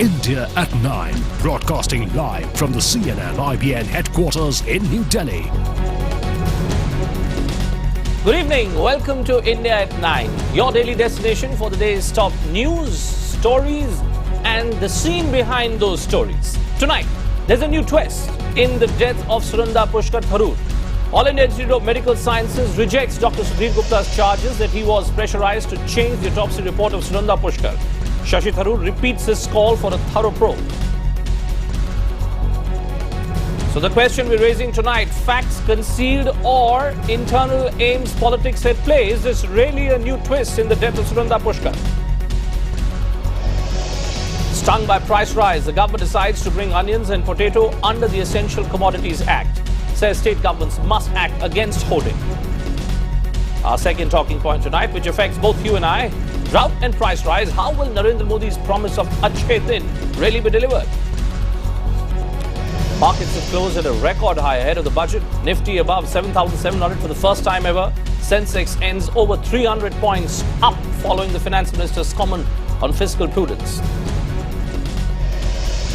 India at 9, broadcasting live from the CNN IBN headquarters in New Delhi. Good evening, welcome to India at 9, your daily destination for the day's top news, stories and the scene behind those stories. Tonight, there's a new twist in the death of Sunanda Pushkar Tharoor. All India Institute of Medical Sciences rejects Dr. Sudhir Gupta's charges that he was pressurized to change the autopsy report of Sunanda Pushkar. Shashi Tharoor repeats his call for a thorough probe. So the question we're raising tonight, facts concealed or internal aims politics at play? Is this really a new twist in the death of Sunanda Pushkar? Stung by price rise, the government decides to bring onions and potato under the Essential Commodities Act. Says state governments must act against hoarding. Our second talking point tonight, which affects both you and I, drought and price rise. How will Narendra Modi's promise of Achhe Din really be delivered? Markets have closed at a record high ahead of the budget. Nifty above 7,700 for the first time ever. Sensex ends over 300 points up following the finance minister's comment on fiscal prudence.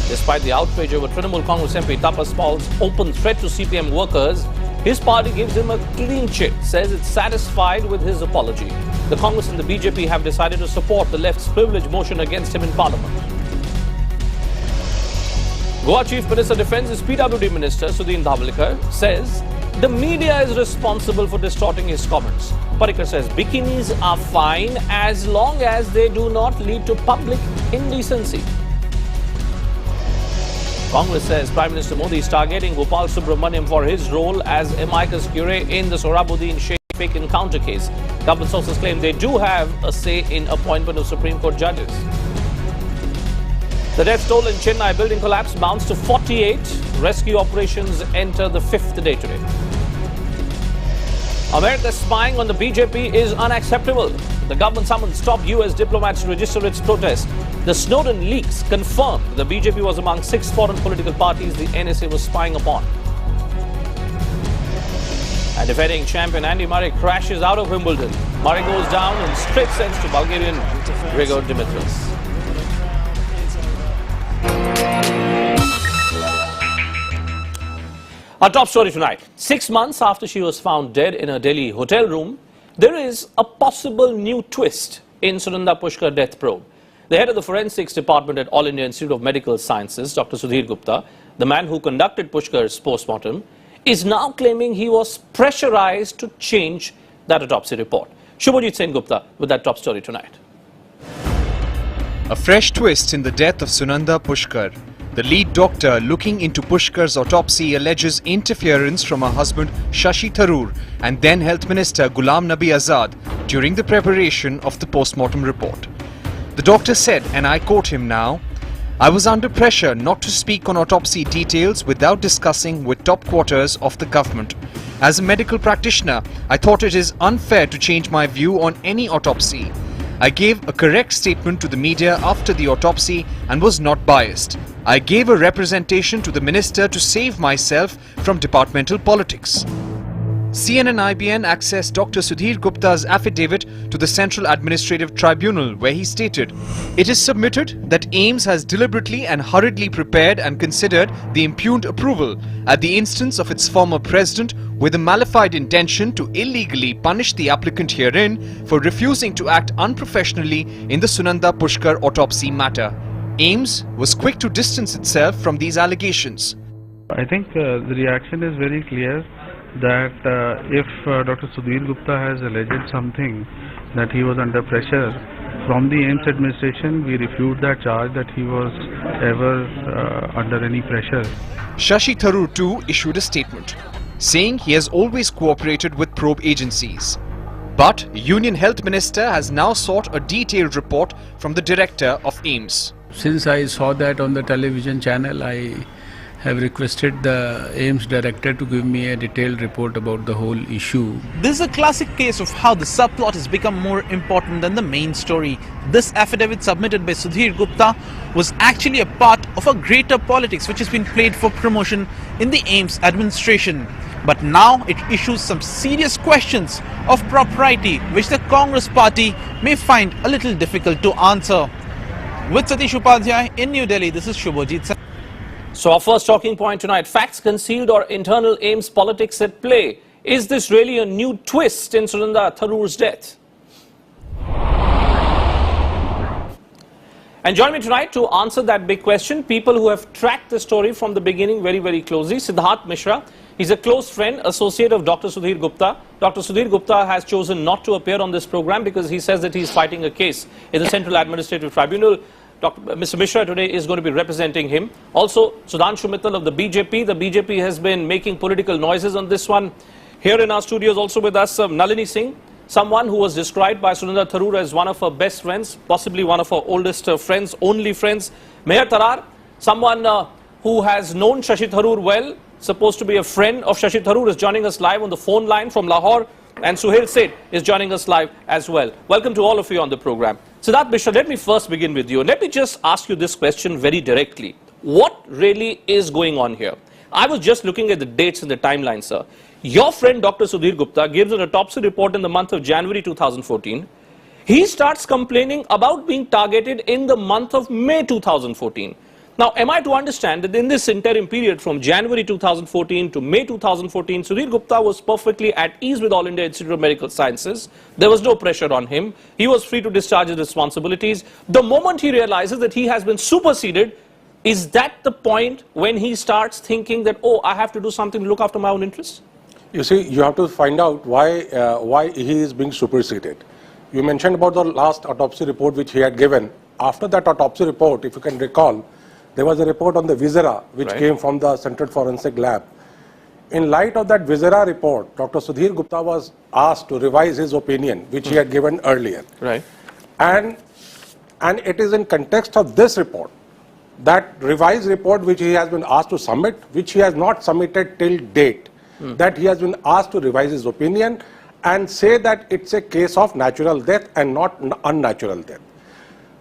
Despite the outrage over Trinamool Congress MP Tapas Paul's open threat to CPM workers, his party gives him a clean chit, says it's satisfied with his apology. The Congress and the BJP have decided to support the left's privilege motion against him in Parliament. Goa Chief Minister defends his PWD Minister Sudhin Dhawalkar, says the media is responsible for distorting his comments. Parrikar says bikinis are fine as long as they do not lead to public indecency. Congress says Prime Minister Modi is targeting Gopal Subramaniam for his role as amicus curiae in the Sohrabuddin Sheikh fake encounter case. Government sources claim they do have a say in appointment of Supreme Court judges. The death toll in Chennai building collapse mounts to 48. Rescue operations enter the fifth day today. America's spying on the BJP is unacceptable. The government summoned top US diplomats to register its protest. The Snowden leaks confirmed the BJP was among 6 foreign political parties the NSA was spying upon. And defending champion Andy Murray crashes out of Wimbledon. Murray goes down in straight sets to Bulgarian Grigor Dimitrios. Our top story tonight. 6 months after she was found dead in a Delhi hotel room, there is a possible new twist in Sunanda Pushkar death probe. The head of the forensics department at All India Institute of Medical Sciences, Dr. Sudhir Gupta, the man who conducted Pushkar's postmortem, is now claiming he was pressurized to change that autopsy report. Shubhajit Sen Gupta with that top story tonight. A fresh twist in the death of Sunanda Pushkar. The lead doctor looking into Pushkar's autopsy alleges interference from her husband Shashi Tharoor and then Health Minister Ghulam Nabi Azad during the preparation of the postmortem report. The doctor said, and I quote him now, "I was under pressure not to speak on autopsy details without discussing with top quarters of the government. As a medical practitioner, I thought it is unfair to change my view on any autopsy. I gave a correct statement to the media after the autopsy and was not biased. I gave a representation to the minister to save myself from departmental politics." CNN IBN accessed Dr. Sudhir Gupta's affidavit to the Central Administrative Tribunal, where he stated, "It is submitted that AIIMS has deliberately and hurriedly prepared and considered the impugned approval at the instance of its former president with a malified intention to illegally punish the applicant herein for refusing to act unprofessionally in the Sunanda Pushkar autopsy matter." AIIMS was quick to distance itself from these allegations. I think the reaction is very clear that if Dr. Sudhir Gupta has alleged something that he was under pressure from the AIIMS administration, we refute that charge that he was ever under any pressure. Shashi Tharoor too issued a statement, saying he has always cooperated with probe agencies. But Union Health Minister has now sought a detailed report from the director of AIIMS. Since I saw that on the television channel, I have requested the AIIMS director to give me a detailed report about the whole issue. This is a classic case of how the subplot has become more important than the main story. This affidavit submitted by Sudhir Gupta was actually a part of a greater politics which has been played for promotion in the AIIMS administration. But now it issues some serious questions of propriety which the Congress party may find a little difficult to answer. With Satish Upadhyay in New Delhi, this is Shubhajit. So our first talking point tonight, facts concealed or internal AIIMS politics at play. Is this really a new twist in Sunanda Tharoor's death? And join me tonight to answer that big question, people who have tracked the story from the beginning very, very closely. Siddharth Mishra, he's a close friend, associate of Dr. Sudhir Gupta. Dr. Sudhir Gupta has chosen not to appear on this program because he says that he's fighting a case in the Central Administrative Tribunal. Mr. Mishra today is going to be representing him. Also, Sudhanshu Mittal of the BJP. The BJP has been making political noises on this one. Here in our studios also with us, Nalini Singh, someone who was described by Sunanda Tharoor as one of her best friends, possibly one of her oldest friends, only friends. Meher Tarar, someone who has known Shashi Tharoor well, supposed to be a friend of Shashi Tharoor, is joining us live on the phone line from Lahore. And Suhail Seth is joining us live as well. Welcome to all of you on the program. Siddharth Mishra, let me first begin with you. Let me just ask you this question very directly. What really is going on here? I was just looking at the dates and the timeline, sir. Your friend Dr. Sudhir Gupta gives an autopsy report in the month of January 2014. He starts complaining about being targeted in the month of May 2014. Now, am I to understand that in this interim period from January 2014 to May 2014, Sudhir Gupta was perfectly at ease with All India Institute of Medical Sciences. There was no pressure on him. He was free to discharge his responsibilities. The moment he realizes that he has been superseded, is that the point when he starts thinking that, oh, I have to do something to look after my own interests? You see, you have to find out why he is being superseded. You mentioned about the last autopsy report which he had given. After that autopsy report, if you can recall, there was a report on the viscera which came from the Central Forensic Lab. In light of that viscera report, Dr. Sudhir Gupta was asked to revise his opinion, which he had given earlier. Right. And it is in context of this report, that revised report which he has been asked to submit, which he has not submitted till date, that he has been asked to revise his opinion and say that it's a case of natural death and not unnatural death.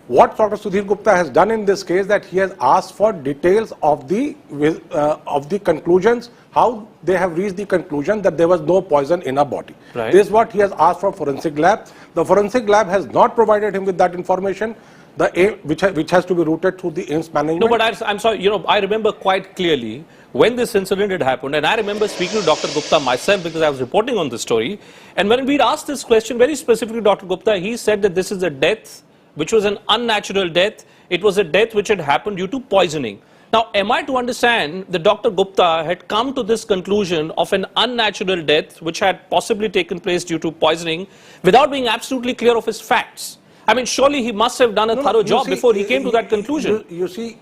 What Dr. Sudhir Gupta has done in this case, that he has asked for details of the conclusions, how they have reached the conclusion that there was no poison in her body. Right. This is what he has asked from forensic lab. The forensic lab has not provided him with that information, which has to be routed through the AIIMS management. No, but I'm sorry, I remember quite clearly when this incident had happened, and I remember speaking to Dr. Gupta myself because I was reporting on this story. And when we'd asked this question very specifically to Dr. Gupta, he said that this is a death which was an unnatural death. It was a death which had happened due to poisoning. Now, am I to understand that Dr. Gupta had come to this conclusion of an unnatural death which had possibly taken place due to poisoning without being absolutely clear of his facts? I mean, surely he must have done a thorough job before he came to that conclusion. You see,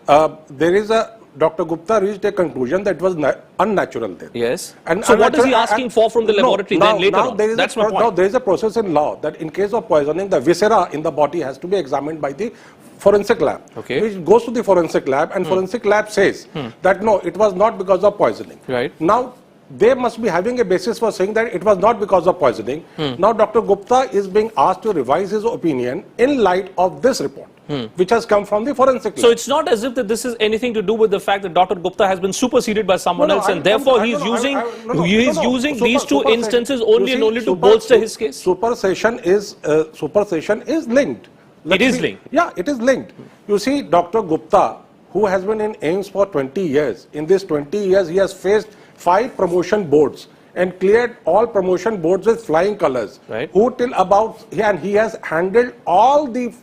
Dr. Gupta reached a conclusion that it was unnatural death. Yes. And so what is he asking for from the laboratory then later on? That's my point. Now, there is a process in law that in case of poisoning, the viscera in the body has to be examined by the forensic lab. Okay. Which goes to the forensic lab, and forensic lab says that no, it was not because of poisoning. Right. Now, they must be having a basis for saying that it was not because of poisoning. Now, Dr. Gupta is being asked to revise his opinion in light of this report, which has come from the forensic lab. So it's not as if that this is anything to do with the fact that Dr. Gupta has been superseded by someone else, and therefore he's using these two instances only and only to bolster his case. Supersession is linked. It is linked. Yeah, it is linked. You see, Dr. Gupta, who has been in AIIMS for 20 years, in this 20 years he has faced 5 promotion boards and cleared all promotion boards with flying colors. Right. And he has handled all the,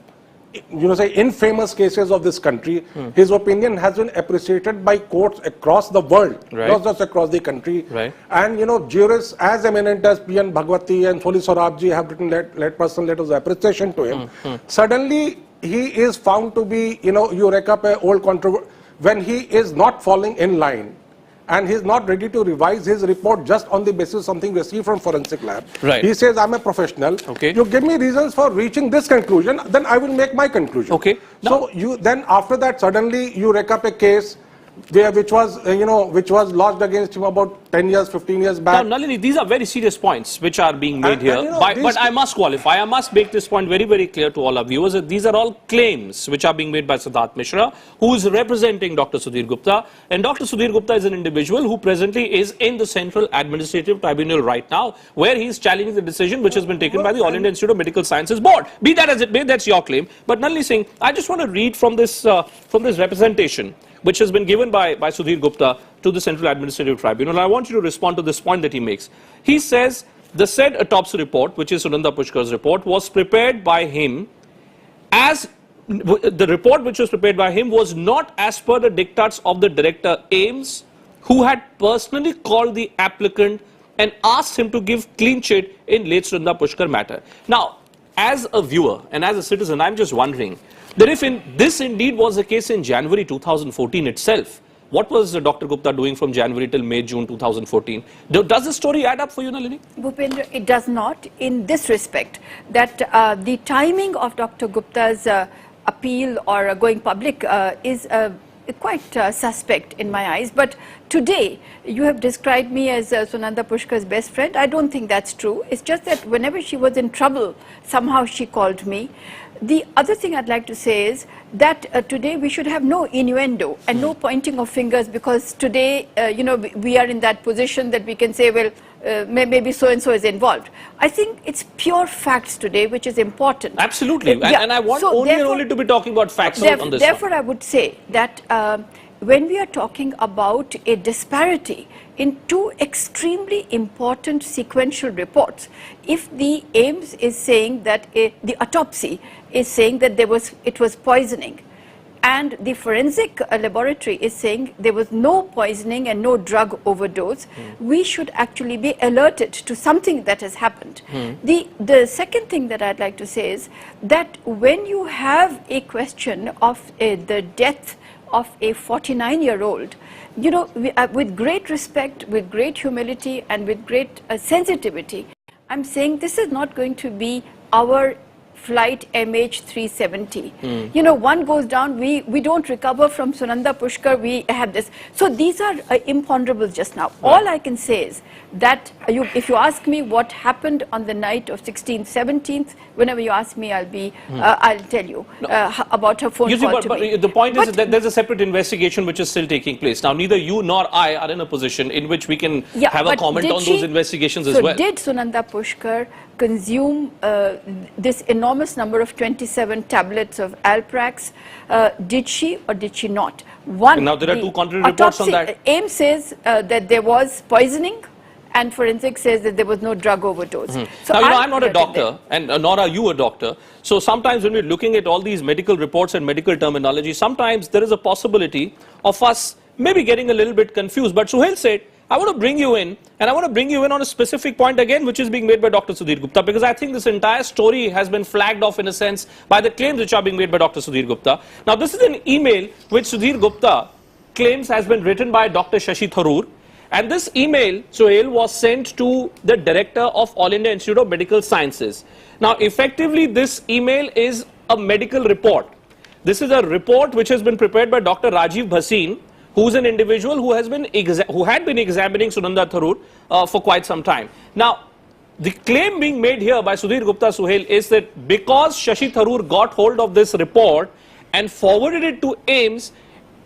infamous cases of this country. His opinion has been appreciated by courts across the world, not just across the country. Right. And jurists as eminent as P.N. Bhagwati and Soli Sorabji have written personal letters of appreciation to him. Suddenly, he is found to be, you rake up an old controversy when he is not falling in line. And he's not ready to revise his report just on the basis of something received from forensic lab. Right. He says, I'm a professional. Okay. You give me reasons for reaching this conclusion, then I will make my conclusion. Okay. So then after that, suddenly you rake up a case which was which was lodged against him about 10 years, 15 years back. Now, Nalini, these are very serious points which are being made here. And, But I must qualify, I must make this point very, very clear to all our viewers that these are all claims which are being made by Siddharth Mishra, who is representing Dr. Sudhir Gupta. And Dr. Sudhir Gupta is an individual who presently is in the Central Administrative Tribunal right now, where he is challenging the decision which has been taken by the All India Institute of Medical Sciences Board. Be that as it may, that's your claim. But Nalini Singh, I just want to read from this representation which has been given by Sudhir Gupta to the Central Administrative Tribunal. I want you to respond to this point that he makes. He says, the said autopsy report, which is Sunanda Pushkar's report, was prepared by him as, the report which was prepared by him was not as per the dictats of the director AIMS, who had personally called the applicant and asked him to give clean chit in late Sunanda Pushkar matter. Now, as a viewer and as a citizen, I'm just wondering that if this indeed was the case in January 2014 itself, what was Dr. Gupta doing from January till May, June 2014? Does the story add up for you, Nalini? Bhupendra, it does not in this respect, that the timing of Dr. Gupta's appeal or going public is quite suspect in my eyes. But today, you have described me as Sunanda Pushkar's best friend. I don't think that's true. It's just that whenever she was in trouble, somehow she called me. The other thing I'd like to say is that today we should have no innuendo and no pointing of fingers, because today, we are in that position that we can say, well, maybe so-and-so is involved. I think it's pure facts today, which is important. Absolutely. And I want only to be talking about facts on this. Therefore, I would say that when we are talking about a disparity in two extremely important sequential reports, if the AIMS is saying that the autopsy is saying that it was poisoning, and the forensic laboratory is saying there was no poisoning and no drug overdose, we should actually be alerted to something that has happened. The second thing that I'd like to say is that when you have a question of the death of a 49-year-old, with great respect, with great humility, and with great sensitivity, I'm saying this is not going to be our flight MH370. One goes down, we don't recover from Sunanda Pushkar, we have this. So these are imponderables just now. Right. All I can say is that if you ask me what happened on the night of 16th, 17th, whenever you ask me, I'll tell you about her phone call to me. The point is that there's a separate investigation which is still taking place. Now, neither you nor I are in a position in which we can have a comment on those investigations as well. So did Sunanda Pushkar consume this enormous number of 27 tablets of Alprax? Did she or did she not? Now there are two contrary reports on that. AIMS says that there was poisoning, and forensic says that there was no drug overdose. So now, I'm not a doctor, and nor are you a doctor. So sometimes when we're looking at all these medical reports and medical terminology, sometimes there is a possibility of us maybe getting a little bit confused. But Suhail said, I want to bring you in, and I want to bring you in on a specific point again, which is being made by Dr. Sudhir Gupta, because I think this entire story has been flagged off in a sense by the claims which are being made by Dr. Sudhir Gupta. Now, this is an email which Sudhir Gupta claims has been written by Dr. Shashi Tharoor, and this email, Suhail, was sent to the director of All India Institute of Medical Sciences. Now, effectively, this email is a medical report. This is a report which has been prepared by Dr. Rajiv Bhasin, who's an individual who had been examining Sunanda Tharoor for quite some time. Now, the claim being made here by Sudhir Gupta, Suhail, is that because Shashi Tharoor got hold of this report and forwarded it to AIMS,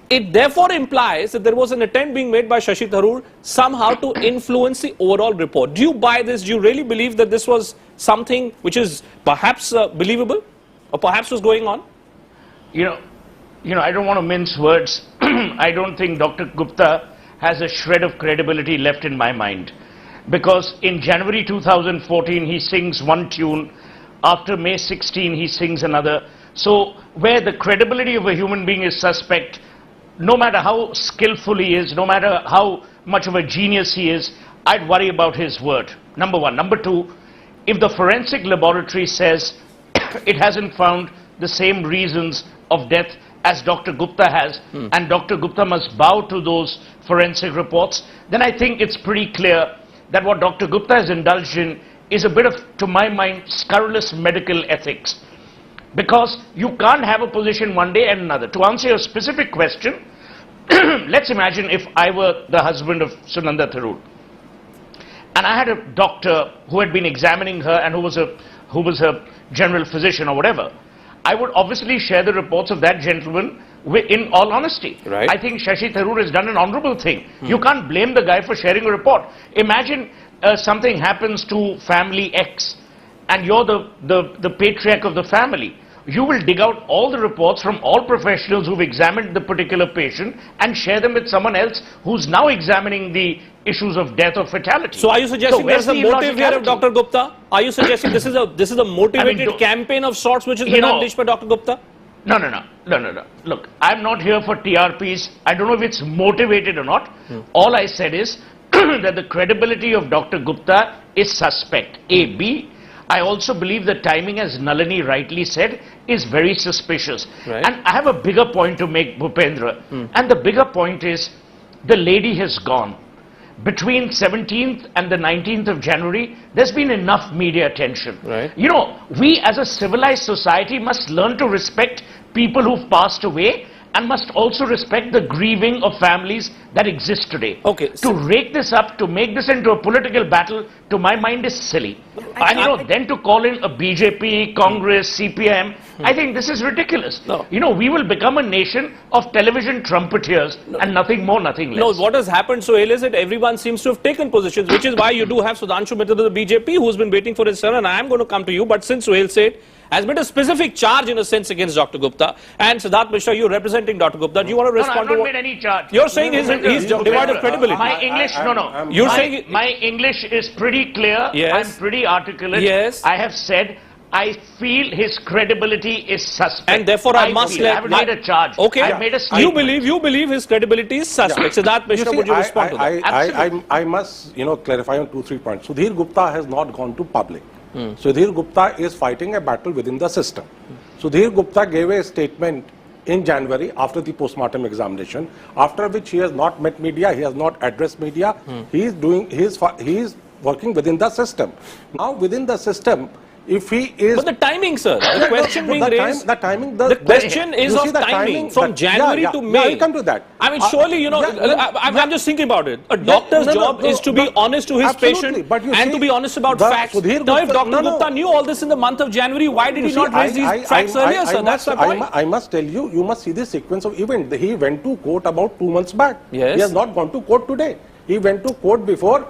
it therefore implies that there was an attempt being made by Shashi Tharoor somehow to influence the overall report. Do you buy this? Do you really believe that this was something which is perhaps believable or perhaps was going on? I don't want to mince words. I don't think Dr. Gupta has a shred of credibility left in my mind. Because in January 2014, he sings one tune. After May 16, he sings another. So where the credibility of a human being is suspect, no matter how skillful he is, no matter how much of a genius he is, I'd worry about his word. Number one. Number two, if the forensic laboratory says it hasn't found the same reasons of death as Dr. Gupta has, and Dr. Gupta must bow to those forensic reports, then I think it's pretty clear that what Dr. Gupta has indulged in is a bit of, to my mind, scurrilous medical ethics. Because you can't have a position one day and another. To answer your specific question, let's imagine if I were the husband of Sunanda Tharoor, and I had a doctor who had been examining her and who was her general physician or whatever. I would obviously share the reports of that gentleman in all honesty. Right. I think Shashi Tharoor has done an honorable thing. You can't blame the guy for sharing a report. Imagine something happens to family X and you're the patriarch of the family. You will dig out all the reports from all professionals who've examined the particular patient and share them with someone else who's now examining the issues of death or fatality. So are you suggesting where's there's a the motive here of illogicality? Dr. Gupta? Are you suggesting this is a motivated campaign of sorts which has been unleashed by Dr. Gupta? No. Look, I'm not here for TRPs. I don't know if it's motivated or not. All I said is that the credibility of Dr. Gupta is suspect. A. B. I also believe the timing, as Nalini rightly said, is very suspicious. Right. And I have a bigger point to make, Bhupendra. And the bigger point is, the lady has gone. Between 17th and the 19th of January, there's been enough media attention. Right. You know, we as a civilized society must learn to respect people who've passed away and must also respect the grieving of families that exist today. Okay. To rake this up, to make this into a political battle, to my mind is silly. And you know, then to call in a BJP, Congress, CPM, I think this is ridiculous. No. You know, we will become a nation of television trumpeters and nothing more, nothing less. No, what has happened, Sohail, is that everyone seems to have taken positions, which is why you do have Sudhanshu Mitra of the BJP, who's been waiting for his turn, and I am going to come to you. But since Sohail said, has made a specific charge in a sense against Dr. Gupta, and Siddharth Mishra, you representing Dr. Gupta, do you want to respond I've to not what? made any charge. You're saying he's devoid of credibility. My English, You're saying my English is pretty clear. Yes. I'm pretty articulate. Yes. I have said, I feel his credibility is suspect. And therefore I must I haven't made a charge. Okay. I've made a statement. You believe his credibility is suspect. Siddharth Mishra, would you respond to that? I must, clarify on 2-3 points. Sudhir Gupta has not gone to public. Sudhir Gupta is fighting a battle within the system. Sudhir Gupta gave a statement in January after the postmortem examination, after which he has not met media, he has not addressed media. He is working within the system. Now within the system, if he is... But the timing, sir, the question being raised... The timing... The question is of timing, from January to May. I'll come to that. I mean, surely, I'm just thinking about it. A doctor's job is to be honest to his patient and to be honest about facts. Now, if Dr. Gupta knew all this in the month of January, why did he not raise these facts earlier, sir? That's the point. I must tell you, you must see the sequence of events. He went to court about 2 months back. Yes. He has not gone to court today. He went to court before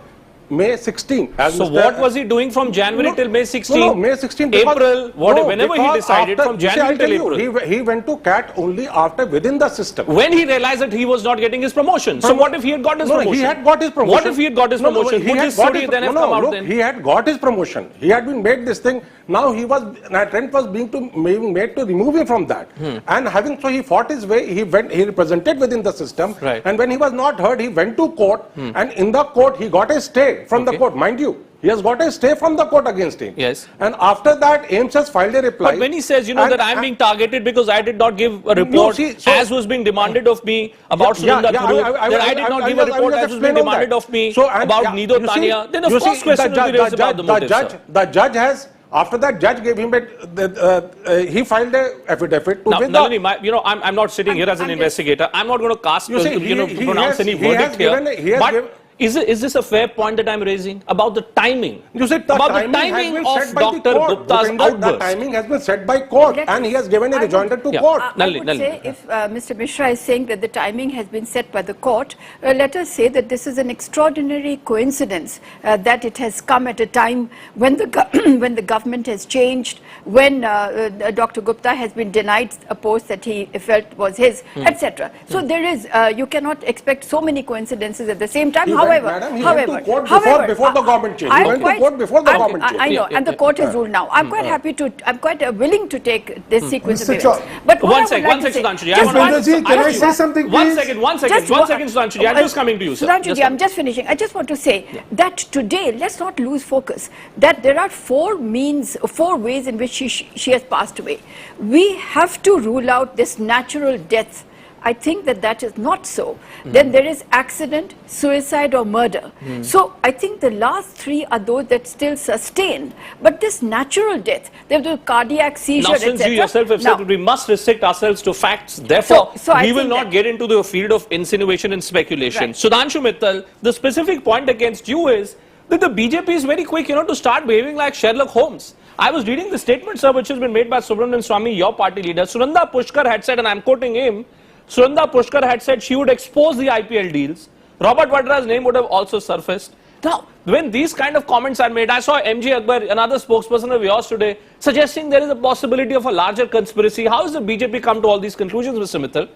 May 16. So what was he doing from January till May 16? No, May 16. April, whenever he decided, from January till April. He went to CAT only after within the system. When he realized that he was not getting his promotion. So what if he had got his promotion? He had got his promotion. What if he had got his promotion? Would this story then have come out then? He had got his promotion. He had been made this thing. Now an attempt was being made to remove him from that. And he fought his way. He represented within the system. Right. And when he was not heard, he went to court. And in the court, he got a stay from the court. Mind you, he has got a stay from the court against him. Yes. And after that, AIMS has filed a reply. But when he says, that I'm being targeted because I did not give a report as was being demanded of me about Sunanda Tharoor, that I did not give a report as was being demanded of me about Nido Tania, then of course questions will be raised about the motive, sir. The judge has... After that, judge gave him he filed a affidavit to win. Nalini, I'm not sitting here as an investigator. I'm not going to cast, pronounce any verdict here. But is this a fair point that I'm raising about the timing? You said about the timing of Dr. Gupta's outburst. The timing has been set by court, and he has given a rejoinder to court. I would say if Mr. Mishra is saying that the timing has been set by the court, let us say that this is an extraordinary coincidence that it has come at a time when the government has changed, when Dr. Gupta has been denied a post that he felt was his, etc. So there is, you cannot expect so many coincidences at the same time. However, he went to court before the government changed. He went to court before the government changed. I know, and the court has ruled now. I'm quite happy to, I'm quite willing to take this sequence of events. But one second, Sudhanshu. Can I say something, please? One second, Sudhanshu. I'm just coming to you, sir. Sudhanshu, I'm just finishing. I just want to say that today, let's not lose focus, that there are four ways in which she has passed away. We have to rule out this natural death I think that that is not so. Then there is accident, suicide or murder. So I think the last three are those that still sustain. But this natural death, there was cardiac seizure, now, since you yourself have said that we must restrict ourselves to facts, therefore we will not get into the field of insinuation and speculation. Right. Sudhanshu Mittal, the specific point against you is that the BJP is very quick, to start behaving like Sherlock Holmes. I was reading the statement, sir, which has been made by Subramanian Swamy, your party leader. Sunanda Pushkar had said, and I'm quoting him, Sunanda Pushkar had said she would expose the IPL deals. Robert Vadra's name would have also surfaced. Now, when these kind of comments are made, I saw MG Akbar, another spokesperson of yours today, suggesting there is a possibility of a larger conspiracy. How has the BJP come to all these conclusions, Mr. Mittal?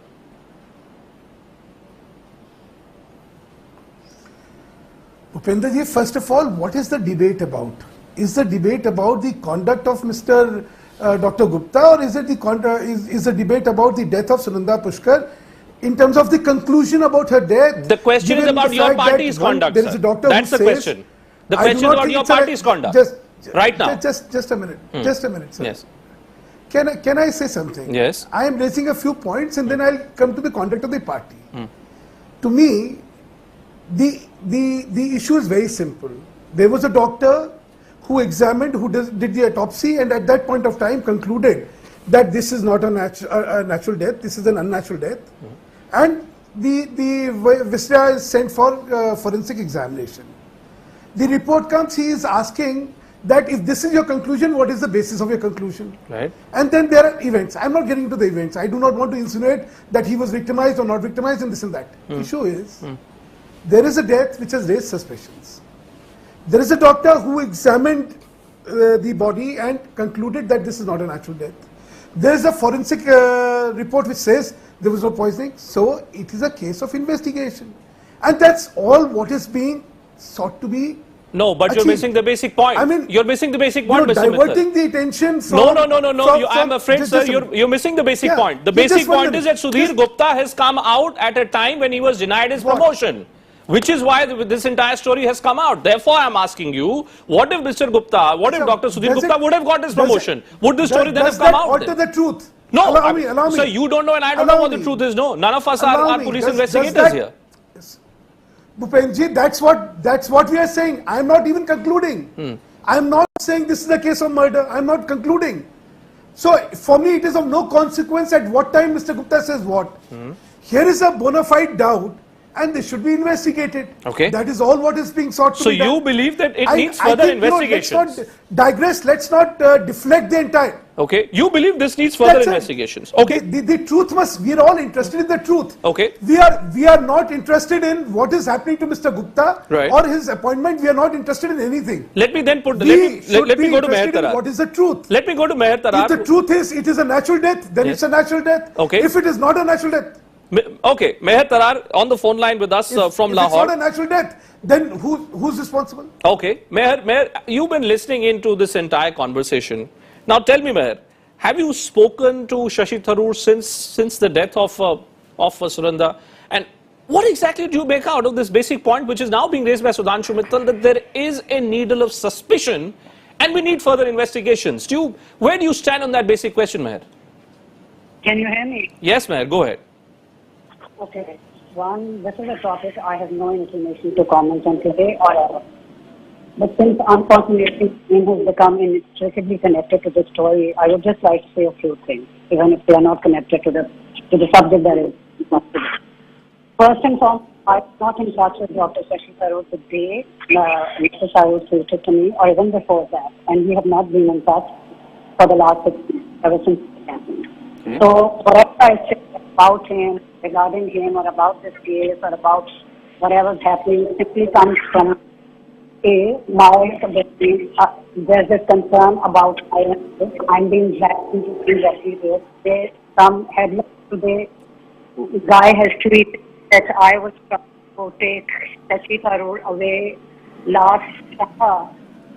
Bhupendra ji, first of all, what is the debate about? Is the debate about the conduct of Mr. Dr. Gupta, or is it is the debate about the death of Sunanda Pushkar in terms of the conclusion about her death? The question is about your party's conduct, there is a doctor That's the question. The question is about your party's conduct. Right now. Just a minute. Just a minute, sir. Yes. Can I say something? Yes. I am raising a few points and then I'll come to the conduct of the party. To me, the issue is very simple. There was a doctor who examined, who did the autopsy, and at that point of time concluded that this is not a natural death, this is an unnatural death. And the Visra is sent for forensic examination. The report comes, he is asking that if this is your conclusion, what is the basis of your conclusion? Right. And then there are events. I'm not getting into the events. I do not want to insinuate that he was victimized or not victimized and this and that. The issue is, there is a death which has raised suspicions. There is a doctor who examined the body and concluded that this is not a natural death. There is a forensic report which says there was no poisoning. So it is a case of investigation. And that's all what is being sought to be No, but you're missing the basic point. I mean, you're missing the basic point, Mr. diverting Mittal. the attention from... No. I'm afraid, sir, you're missing the basic point. The basic point is that Sudhir Gupta has come out at a time when he was denied his promotion. Which is why this entire story has come out. Therefore, I'm asking you, what if Mr. Gupta, what if Dr. Sudhir Gupta would have got his promotion? Would the story then have come out? Does that alter the truth? No, allow me. Sir, you don't know and I don't know what the truth is. No, none of us are police investigators here. Bhupenji, that's what we are saying. I'm not even concluding. I'm not saying this is a case of murder. I'm not concluding. So, for me, it is of no consequence at what time Mr. Gupta says what. Here is a bona fide doubt. And this should be investigated. Okay. That is all what is being sought to be done. So you believe that it needs further investigations? Let's not digress. Let's not deflect the entire. Okay. You believe this needs further investigations? Okay. The truth must. We are all interested in the truth. Okay. We are not interested in what is happening to Mr. Gupta or his appointment. We are not interested in anything. Let me then put. Let me go to Meher Tarar. What is the truth? Let me go to Meher Tarar. If the truth is it is a natural death, then it's a natural death. Okay. If it is not a natural death. Okay, Meher Tarar on the phone line with us from Lahore. If it's not a natural death, then who's responsible? Okay, Meher, you've been listening into this entire conversation. Now tell me, Meher, have you spoken to Shashi Tharoor since the death of Sunanda? And what exactly do you make out of this basic point which is now being raised by Sudhanshu Mittal, that there is a needle of suspicion and we need further investigations? Where do you stand on that basic question, Meher? Can you hear me? Yes, Meher, go ahead. Okay. One, this is a topic I have no inclination to comment on today or ever. But since unfortunately it has become inextricably connected to the story, I would just like to say a few things, even if they are not connected to the subject that is not today. First and foremost, I was not in touch with Dr. Shashi Tharoor the day Mr. Tharoor tweeted to me, or even before that, and we have not been in touch for the last 6 months, ever since it happened. So whatever I say about him, regarding him, or about this case, or about whatever is happening, simply comes from there's this concern about I'm being dragged into things every day. There's some headlines today. Guy has tweeted that I was trying to take Shashi Tharoor away last summer.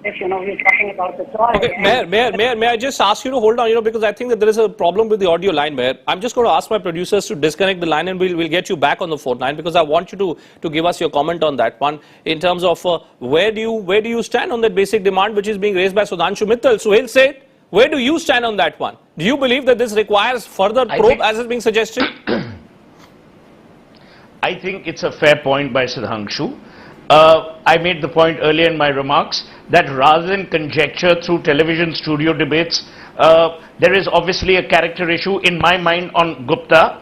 If we're talking about the story. Okay, Mayor, may I just ask you to hold on, because I think that there is a problem with the audio line, Mayor. I'm just going to ask my producers to disconnect the line and we'll get you back on the phone line, because I want you to give us your comment on that one in terms of where do you stand on that basic demand which is being raised by Sudhanshu Mittal. Suhail said, where do you stand on that one? Do you believe that this requires further probe as is being suggested? I think it's a fair point by Sudhanshu. I made the point earlier in my remarks that rather than conjecture through television studio debates, there is obviously a character issue in my mind on Gupta.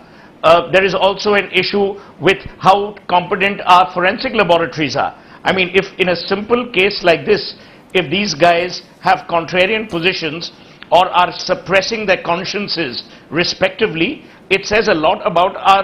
There is also an issue with how competent our forensic laboratories are. I mean, if in a simple case like this, if these guys have contrarian positions or are suppressing their consciences respectively, it says a lot about our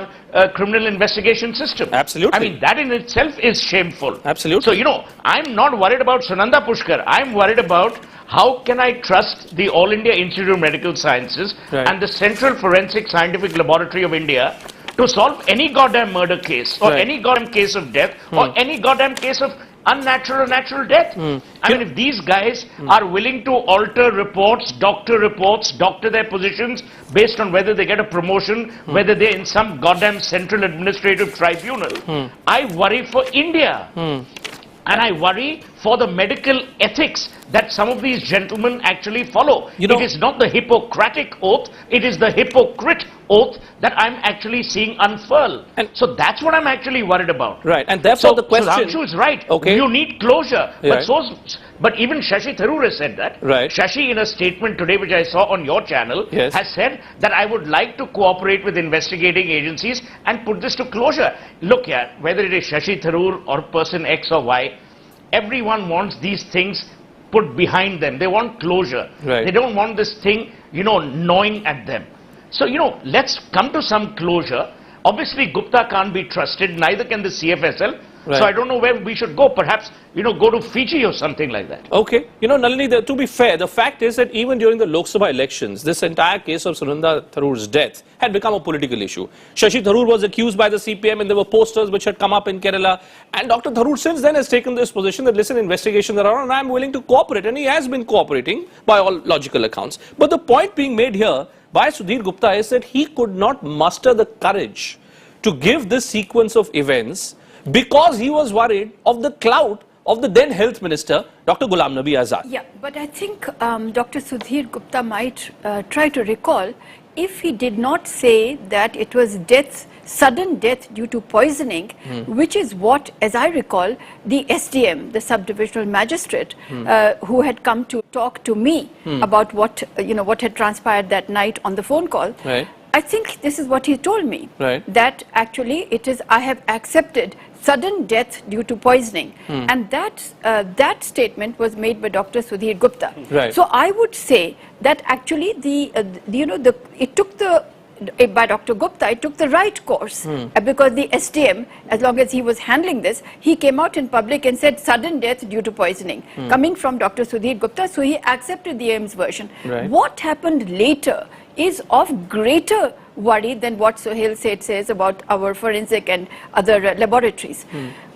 criminal investigation system. Absolutely. I mean, that in itself is shameful. Absolutely. So, you know, I'm not worried about Sunanda Pushkar. I'm worried about how can I trust the All India Institute of Medical Sciences and the Central Forensic Scientific Laboratory of India to solve any goddamn murder case or any goddamn case of death or any goddamn case of unnatural or natural death. I mean, if these guys are willing to alter reports, doctor their positions based on whether they get a promotion, whether they're in some goddamn central administrative tribunal, I worry for India. And I worry for the medical ethics that some of these gentlemen actually follow. It is not the Hippocratic oath, it is the hypocrite oath that I'm actually seeing unfurl. And so that's what I'm actually worried about. Right, and therefore the question... Sudhanshu is right. Okay. You need closure. But even Shashi Tharoor has said that. Right. Shashi, in a statement today which I saw on your channel, has said that I would like to cooperate with investigating agencies and put this to closure. Look here, whether it is Shashi Tharoor or person X or Y, everyone wants these things put behind them. They want closure. Right. They don't want this thing, you know, gnawing at them. So, you know, let's come to some closure. Obviously, Gupta can't be trusted, neither can the CFSL. Right. So I don't know where we should go. Perhaps, you know, go to Fiji or something like that. Okay. You know, Nalini, to be fair, the fact is that even during the Lok Sabha elections, this entire case of Sunanda Tharoor's death had become a political issue. Shashi Tharoor was accused by the CPM and there were posters which had come up in Kerala. And Dr. Tharoor since then has taken this position that, listen, investigations are on and I'm willing to cooperate. And he has been cooperating by all logical accounts. But the point being made here by Sudhir Gupta is that he could not muster the courage to give this sequence of events because he was worried of the clout of the then health minister, Dr. Ghulam Nabi Azad. Yeah, but I think Dr. Sudhir Gupta might try to recall if he did not say that it was sudden death due to poisoning, which is what, as I recall, the SDM, the subdivisional magistrate, who had come to talk to me about what had transpired that night on the phone call. Right. I think this is what he told me, right, that actually it is, I have accepted sudden death due to poisoning. And that statement was made by Dr. Sudhir Gupta. Right. So I would say that actually by Dr. Gupta, it took the right course because the SDM, as long as he was handling this, he came out in public and said sudden death due to poisoning, coming from Dr. Sudhir Gupta, so he accepted the AIIMS version. Right. What happened later is of greater worry than what Sohail Seth says about our forensic and other laboratories.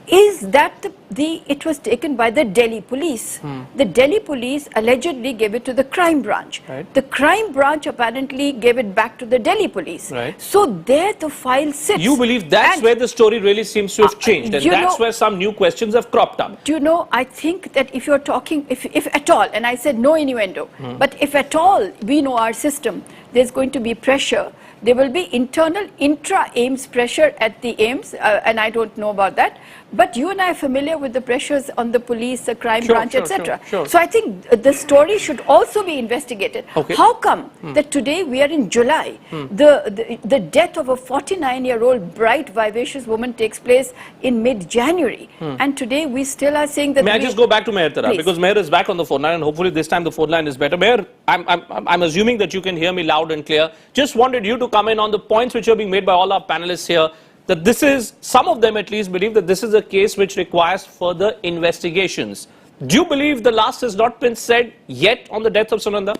Is that it was taken by the Delhi police. The Delhi police allegedly gave it to the crime branch. Right. The crime branch apparently gave it back to the Delhi police. Right. So there the file sits. You believe that's where the story really seems to have changed, and that's where some new questions have cropped up. Do you know, I think that if you're talking, if at all, and I said no innuendo, but if at all we know our system, there's going to be pressure. There will be internal intra-AIIMS pressure at the AIIMS, and I don't know about that. But you and I are familiar with the pressures on the police, the crime branch, etc. Sure. So I think the story should also be investigated. Okay. How come that today we are in July, the death of a 49-year-old bright, vivacious woman takes place in mid-January, and today we still are saying that... May I just go back to Meher Tara, Please. because Meher is back on the phone line, and hopefully this time the phone line is better. Meher, I'm assuming that you can hear me loud and clear. Just wanted you to come in on the points which are being made by all our panelists here, that this is, some of them at least believe that this is a case which requires further investigations. Do you believe the last has not been said yet on the death of Sunanda?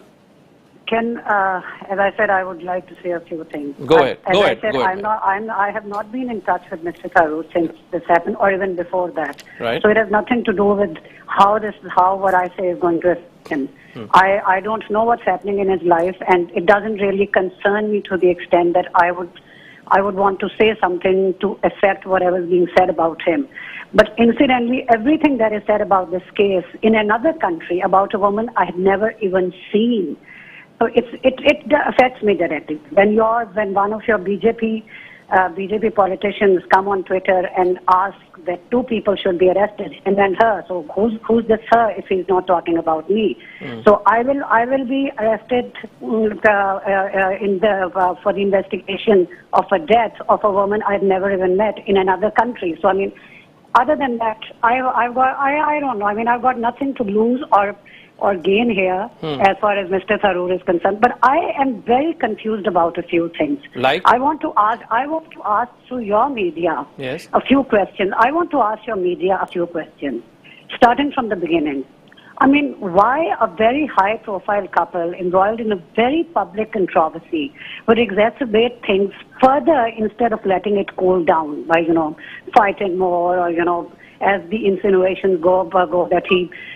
As I said, I would like to say a few things. Go ahead. I have not been in touch with Mr. Tharoor since this happened, or even before that. Right. So it has nothing to do with how what I say is going to affect him. I don't know what's happening in his life, and it doesn't really concern me to the extent that I would want to say something to affect whatever is being said about him. But incidentally, everything that is said about this case in another country about a woman I had never even seen. So it affects me directly. When one of your BJP BJP politicians come on Twitter and ask that 2 people should be arrested, and then her. So who's this her if he's not talking about me? So I will be arrested for the investigation of a death of a woman I've never even met in another country. So I mean, other than that, I don't know. I mean, I've got nothing to lose or gain here as far as Mr. Tharoor is concerned. But I am very confused about a few things. Like? I want to ask through your media a few questions. I want to ask your media a few questions, starting from the beginning. I mean, why a very high-profile couple embroiled in a very public controversy would exacerbate things further instead of letting it cool down by, fighting more or, as the insinuations go that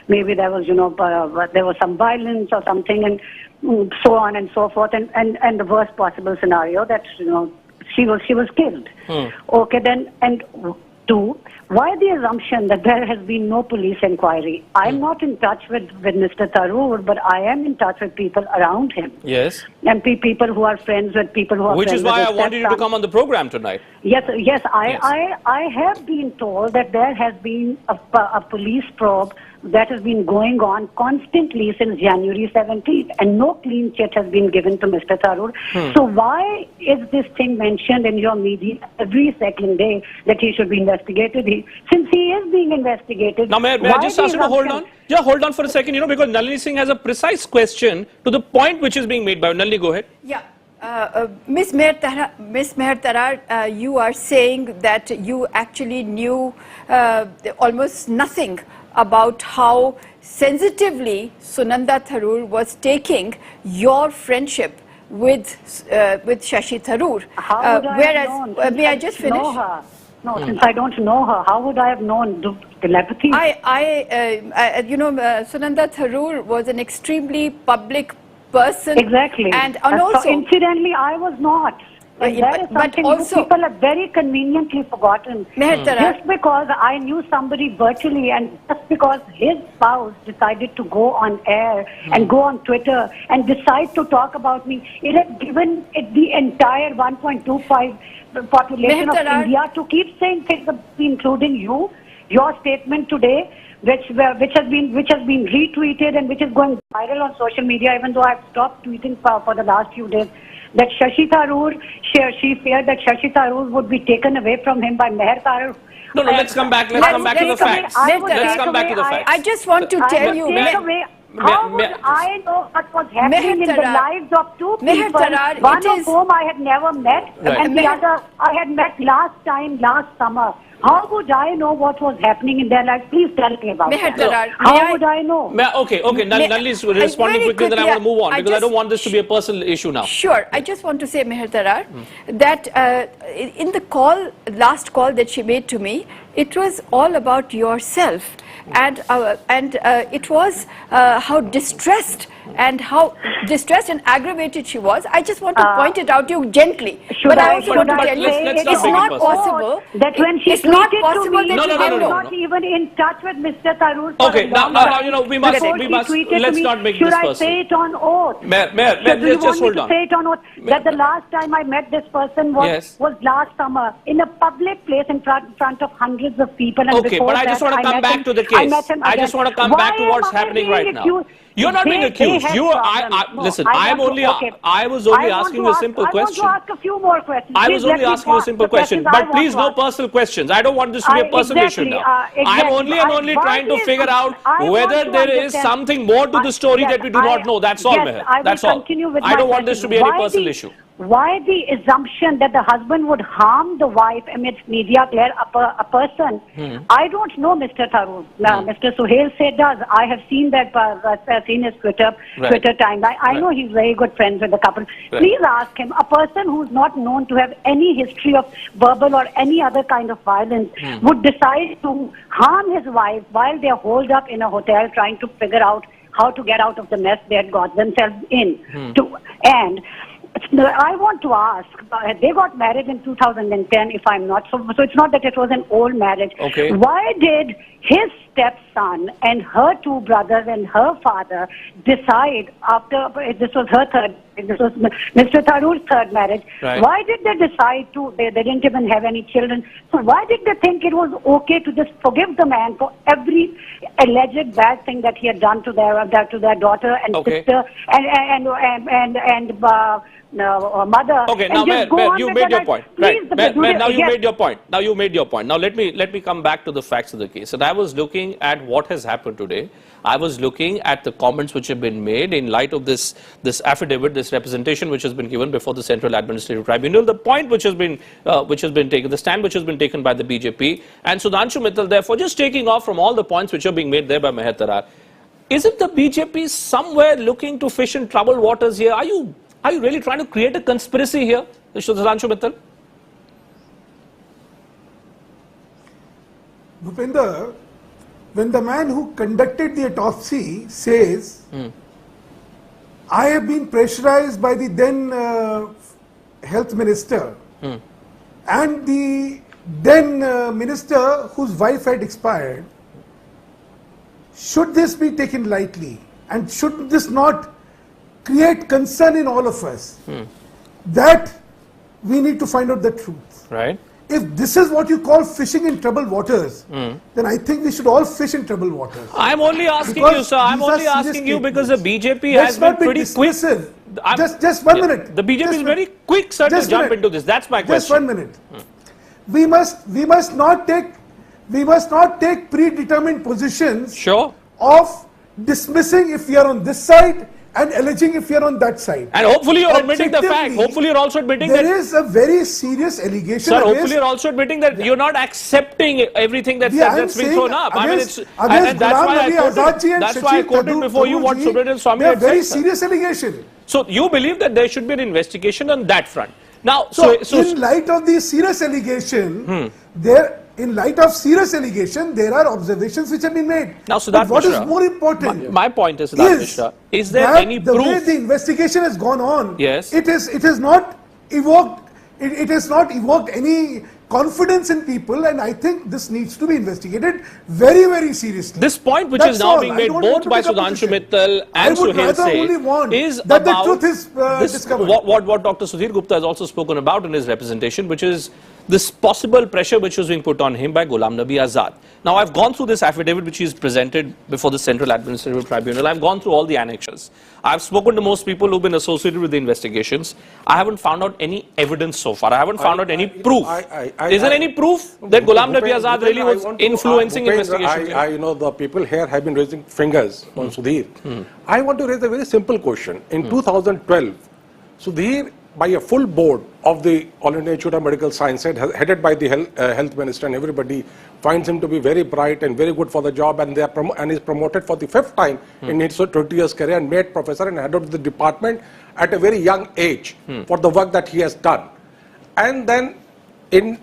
maybe there was, there was some violence or something and so on and so forth and the worst possible scenario that, she was killed. Okay, then, and 2, why the assumption that there has been no police inquiry? I'm not in touch with Mr. Tharoor, but I am in touch with people around him. Yes. And people who are friends with people who are Which friends is why with I wanted you to come on the program tonight. Yes, I have been told that there has been a police probe that has been going on constantly since January 17th, and no clean chit has been given to Mr. Tharoor. So why is this thing mentioned in your media every second day that he should be investigated? Since he is being investigated... Now, may I just ask you to hold on? Yeah, hold on for a second, because Nalini Singh has a precise question to the point which is being made by... Nalini, go ahead. Yeah. Ms. Meher Tarar, you are saying that you actually knew almost nothing about how sensitively Sunanda Tharoor was taking your friendship with Shashi Tharoor. How would I have known? May I just finish? Know her. No, since I don't know her, how would I have known the telepathy? Sunanda Tharoor was an extremely public person. Exactly. And also, so incidentally, I was not. That is something also, people have very conveniently forgotten. Just because I knew somebody virtually and just because his spouse decided to go on air and go on Twitter and decide to talk about me, it had given it the entire 1.25 population of India to keep saying things, including you, your statement today, which has been retweeted and which is going viral on social media, even though I've stopped tweeting for the last few days, that Shashi Tharoor, she feared that Shashi Tharoor would be taken away from him by Meher Tarar. No, let's come back. Let's come back to the facts. Let's come back to the facts. I just want to tell you, how would I know what was happening in the lives of 2 people, one of whom I had never met, and the other I had met last summer? How would I know what was happening in their lives? Please tell me about that. How would I know? Okay. Nalini is responding quickly, then I want to move on because I don't want this to be a personal issue now. Sure. I just want to say, Meher Tarar, that in the last call that she made to me, it was all about yourself. And it was how distressed and aggravated she was. I just want to point it out to you gently. But I also want to tell you, it's not possible that when she tweeted to me, that she was not even in touch with Mr. Tharoor. Okay, now we must. Let's not make this personal. Should I say it on oath? Let's just hold on. Say it on oath that the last time I met this person was last summer in a public place in front of hundreds of people. And okay, but I just want to come back to the case. I just want to come back to what's happening right now. You're not being accused. Listen, I was only asking you a simple question. I want to ask a few more questions. I was only asking you a simple question. But please, no personal questions. I don't want this to be a personal issue now. I'm only trying to figure out whether there is something more to the story that we do not know. That's all, Meher. That's all. I don't want this to be any personal issue. Why the assumption that the husband would harm the wife amidst media glare a person? I don't know Mr. Tharoor. Mr. Suhail said does. I have seen that, seen his Twitter timeline. I know he's very good friends with the couple. Please ask him, a person who's not known to have any history of verbal or any other kind of violence would decide to harm his wife while they're holed up in a hotel trying to figure out how to get out of the mess they had got themselves in. And I want to ask, they got married in 2010, if I'm not, so it's not that it was an old marriage. Okay. Why did his stepson and her two brothers and her father decide after, this was Mr. Tharoor's third marriage, Right. why did they decide to, they didn't even have any children, so why did they think it was okay to just forgive the man for every alleged bad thing that he had done to their daughter and Okay. sister and mother? Okay, and now just go Meher, on you with made their your point. life? Right. Please, Meher, now you yes. made your point. Now you made your point. Now let me come back to the facts of the case. And I was looking at what has happened today. I was looking at the comments which have been made in light of this affidavit, this representation which has been given before the Central Administrative Tribunal, the point which has been taken, the stand which has been taken by the BJP, and Sudhanshu Mittal, therefore, just taking off from all the points which are being made there by Meher Tarar. Isn't the BJP somewhere looking to fish in troubled waters here? Are you really trying to create a conspiracy here, Sudhanshu Mittal? Bhupendra, when the man who conducted the autopsy says, I have been pressurized by the then health minister and the then minister whose wife had expired, should this be taken lightly and should this not create concern in all of us that we need to find out the truth? Right. If this is what you call fishing in troubled waters, then I think we should all fish in troubled waters. I'm only asking Because you, sir. I'm these are only serious asking you because the statements. BJP Let's has been not be pretty quick. dismissive. Just 1 minute. The BJP Just is very quick, sir, to just jump minute. into this. That's my Just question. 1 minute. We must not take predetermined positions Sure. of dismissing if we are on this side and alleging if we are on that side. And hopefully you're admitting the fact. Objectively, Hopefully you're also admitting there that. is a very serious allegation. Sir, hopefully against- you're also admitting that you're not accepting everything that's, Yeah, that's I'm been saying thrown up. I mean, against- it's against and that's Ghulam why I Nabi Azad ji quoted. and That's why I Shashi quoted Tharoor before you what ji, Subramanian Swami they are had very said, sir. serious allegation. So you believe that there should be an investigation on that front. Now, So in light of the serious allegation, in light of serious allegation, there are observations which have been made. Now, But Siddharth what is Mishra, more important? my point is, Siddharth Mishra, is there that any the way proof? the investigation has gone on, Yes. it has not evoked. It has not evoked any confidence in people, and I think this needs to be investigated very, very seriously. This point which That's is now all. being I made don't both want to by take a Sudhanshu position. Mittal I and would Suhail rather Seth only want is that the about truth is this, discovered. what Dr. Sudhir Gupta has also spoken about in his representation, which is this possible pressure which was being put on him by Ghulam Nabi Azad. Now, I've gone through this affidavit which is presented before the Central Administrative Tribunal. I've gone through all the annexures. I've spoken to most people who've been associated with the investigations. I haven't found out any evidence so far. I haven't found out any proof. Is there any proof that Ghulam Nabi Azad really was influencing investigation? You know, the people here have been raising fingers on Sudhir. I want to raise a very simple question. In 2012, Sudhir, by a full board of the All India Institute of Medical Sciences, headed by the health minister, and everybody finds him to be very bright and very good for the job, and and is promoted for the 5th time in his 20 years career and made professor and head of the department at a very young age for the work that he has done. And then in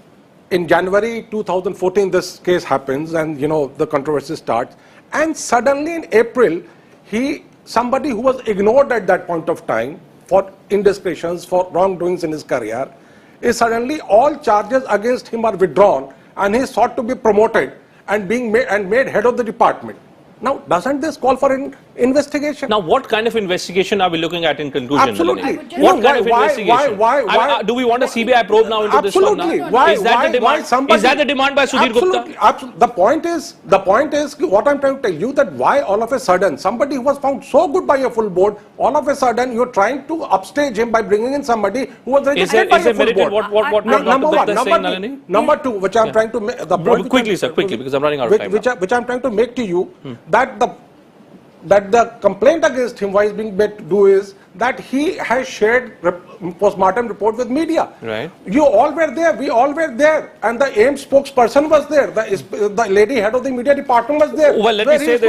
January 2014, this case happens, and you know the controversy starts. And suddenly in April, somebody who was ignored at that point of time for indiscretions, for wrongdoings in his career, is suddenly all charges against him are withdrawn, and he is sought to be promoted and made head of the department. Now, doesn't this call for an investigation? Now, what kind of investigation are we looking at in conclusion? Absolutely. Nalini? What kind of investigation? Why? Do we want a CBI probe now into this one? Absolutely. Now? Is that the demand by Sudhir Gupta? Absolutely. The point is what I'm trying to tell you, that why all of a sudden somebody who was found so good by a full board, all of a sudden you're trying to upstage him by bringing in somebody who was rejected by a full board. What Number Dr. one. Gupta is saying, Nalini? Number two, which I'm trying to make, the point quickly, sir, quickly, because I'm running out of time. Which I'm trying to make to you, that the complaint against him, why is being made to do, is that he has shared post-mortem report with media. Right. You all were there, we all were there, and the AIMS spokesperson was there, the lady head of the media department was there. Well, let me say that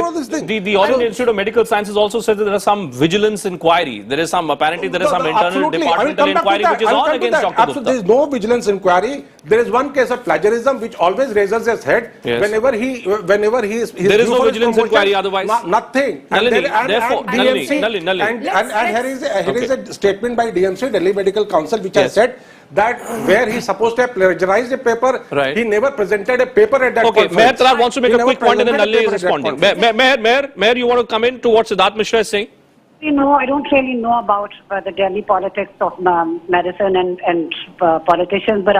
the All India Institute of Medical Sciences also said that there is some vigilance inquiry. There is some, apparently there is some internal departmental inquiry which is on against Dr. Gupta. Absolutely, there is no vigilance inquiry. There is one case of plagiarism which always raises his head whenever he is. There is no vigilance inquiry otherwise. Nothing. Nalini, and therefore, here is a statement by DMC, Delhi Medical Council, which has said that where he is supposed to have plagiarized a paper, he never presented a paper at that conference. Mayor Tarar wants to make a quick point and then Nalini is responding. Mayor, you want to come in to what Siddharth Mishra is saying? No, I don't really know about the Delhi politics of medicine and politicians, but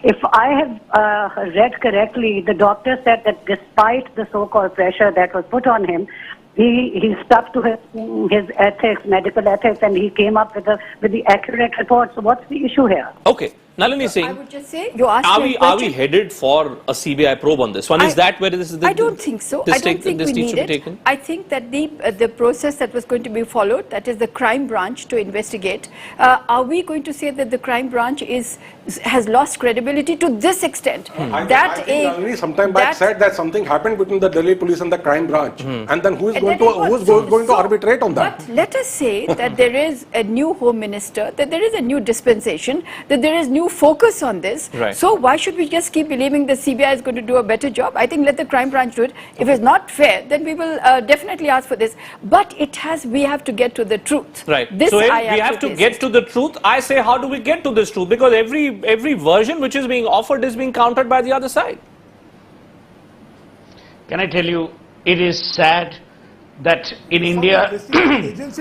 if I have read correctly, the doctor said that despite the so-called pressure that was put on him, he stuck to his ethics, medical ethics, and he came up with the accurate report. So what's the issue here? Okay. Nalini Singh, I would just say, you asked are we headed for a CBI probe on this one? Is that where this is? I don't think so. I don't think we need it. I think that the process that was going to be followed, that is the crime branch to investigate, are we going to say that the crime branch has lost credibility to this extent? I think Nalini sometime back said that something happened between the Delhi police and the crime branch, and then who is going to arbitrate on that? But let us say that there is a new home minister, that there is a new dispensation, that there is new focus on this. Right. So why should we just keep believing the CBI is going to do a better job? I think let the crime branch do it. If it's not fair, then we will definitely ask for this. But we have to get to the truth. Right. So we have to get to the truth. I say, how do we get to this truth? Because every version which is being offered is being countered by the other side. Can I tell you, it is sad that in India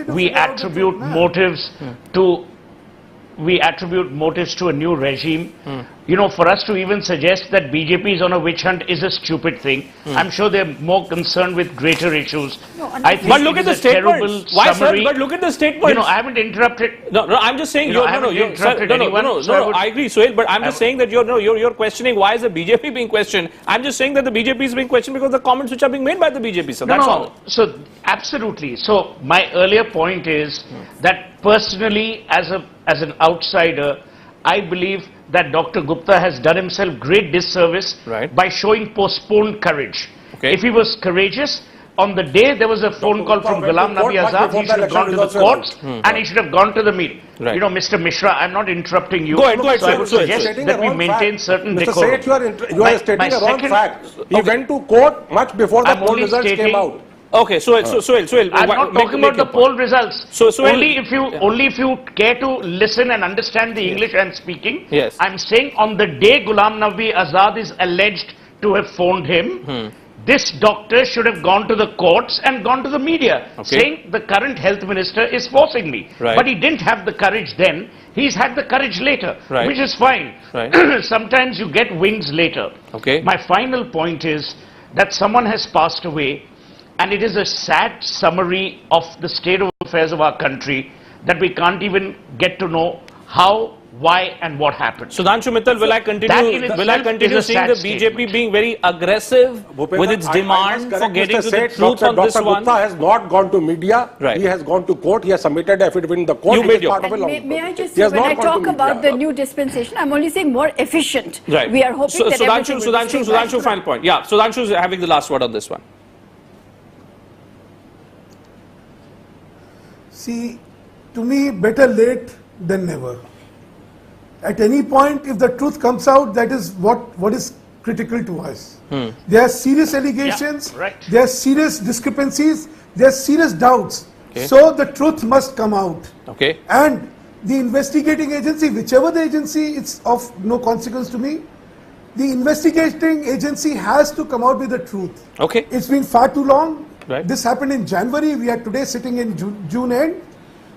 we attribute motives to a new regime. You know, for us to even suggest that BJP is on a witch hunt is a stupid thing. I'm sure they're more concerned with greater issues. But look at the statement. Why, sir? But look at the statement. You know, I haven't interrupted. No, I'm just saying. I agree, Suhail. But I'm just saying that you're questioning why is the BJP being questioned. I'm just saying that the BJP is being questioned because of the comments which are being made by the BJP. So that's all. So absolutely. So my earlier point is that personally, as an outsider, I believe that Dr. Gupta has done himself great disservice by showing postponed courage. If he was courageous, on the day there was a phone call from Ghulam Nabi Azad, he should have gone to the courts and he should have gone to the media. You know, Mr. Mishra, I'm not interrupting you. Go ahead, so I would suggest that we maintain certain decorum. Mr. you are stating a wrong fact. He went to court much before the poll results came out. Okay, Suhail, I'm not talking about the poll results. Only if you care to listen and understand the English I'm speaking. I'm saying on the day Ghulam Nabi Azad is alleged to have phoned him, this doctor should have gone to the courts and gone to the media, saying the current health minister is forcing me. But he didn't have the courage then. He's had the courage later, which is fine. Sometimes you get wings later. My final point is that someone has passed away. And it is a sad summary of the state of affairs of our country that we can't even get to know how, why and what happened. Sudhanshu Mittal, will I continue seeing the BJP being very aggressive with its demand for getting to the truth on this one? Dr. Gupta has not gone to media. He has gone to court. He has submitted affidavit in the court. May I just say, when I talk about the new dispensation, I'm only saying more efficient. We are hoping that Sudhanshu, final point. Yeah, Sudhanshu is having the last word on this one. See, to me, better late than never. At any point, if the truth comes out, that is what is critical to us. There are serious allegations, there are serious discrepancies, there are serious doubts. So the truth must come out. And the investigating agency, whichever the agency, it's of no consequence to me. The investigating agency has to come out with the truth. It's been far too long. This happened in January. We are today sitting in June end.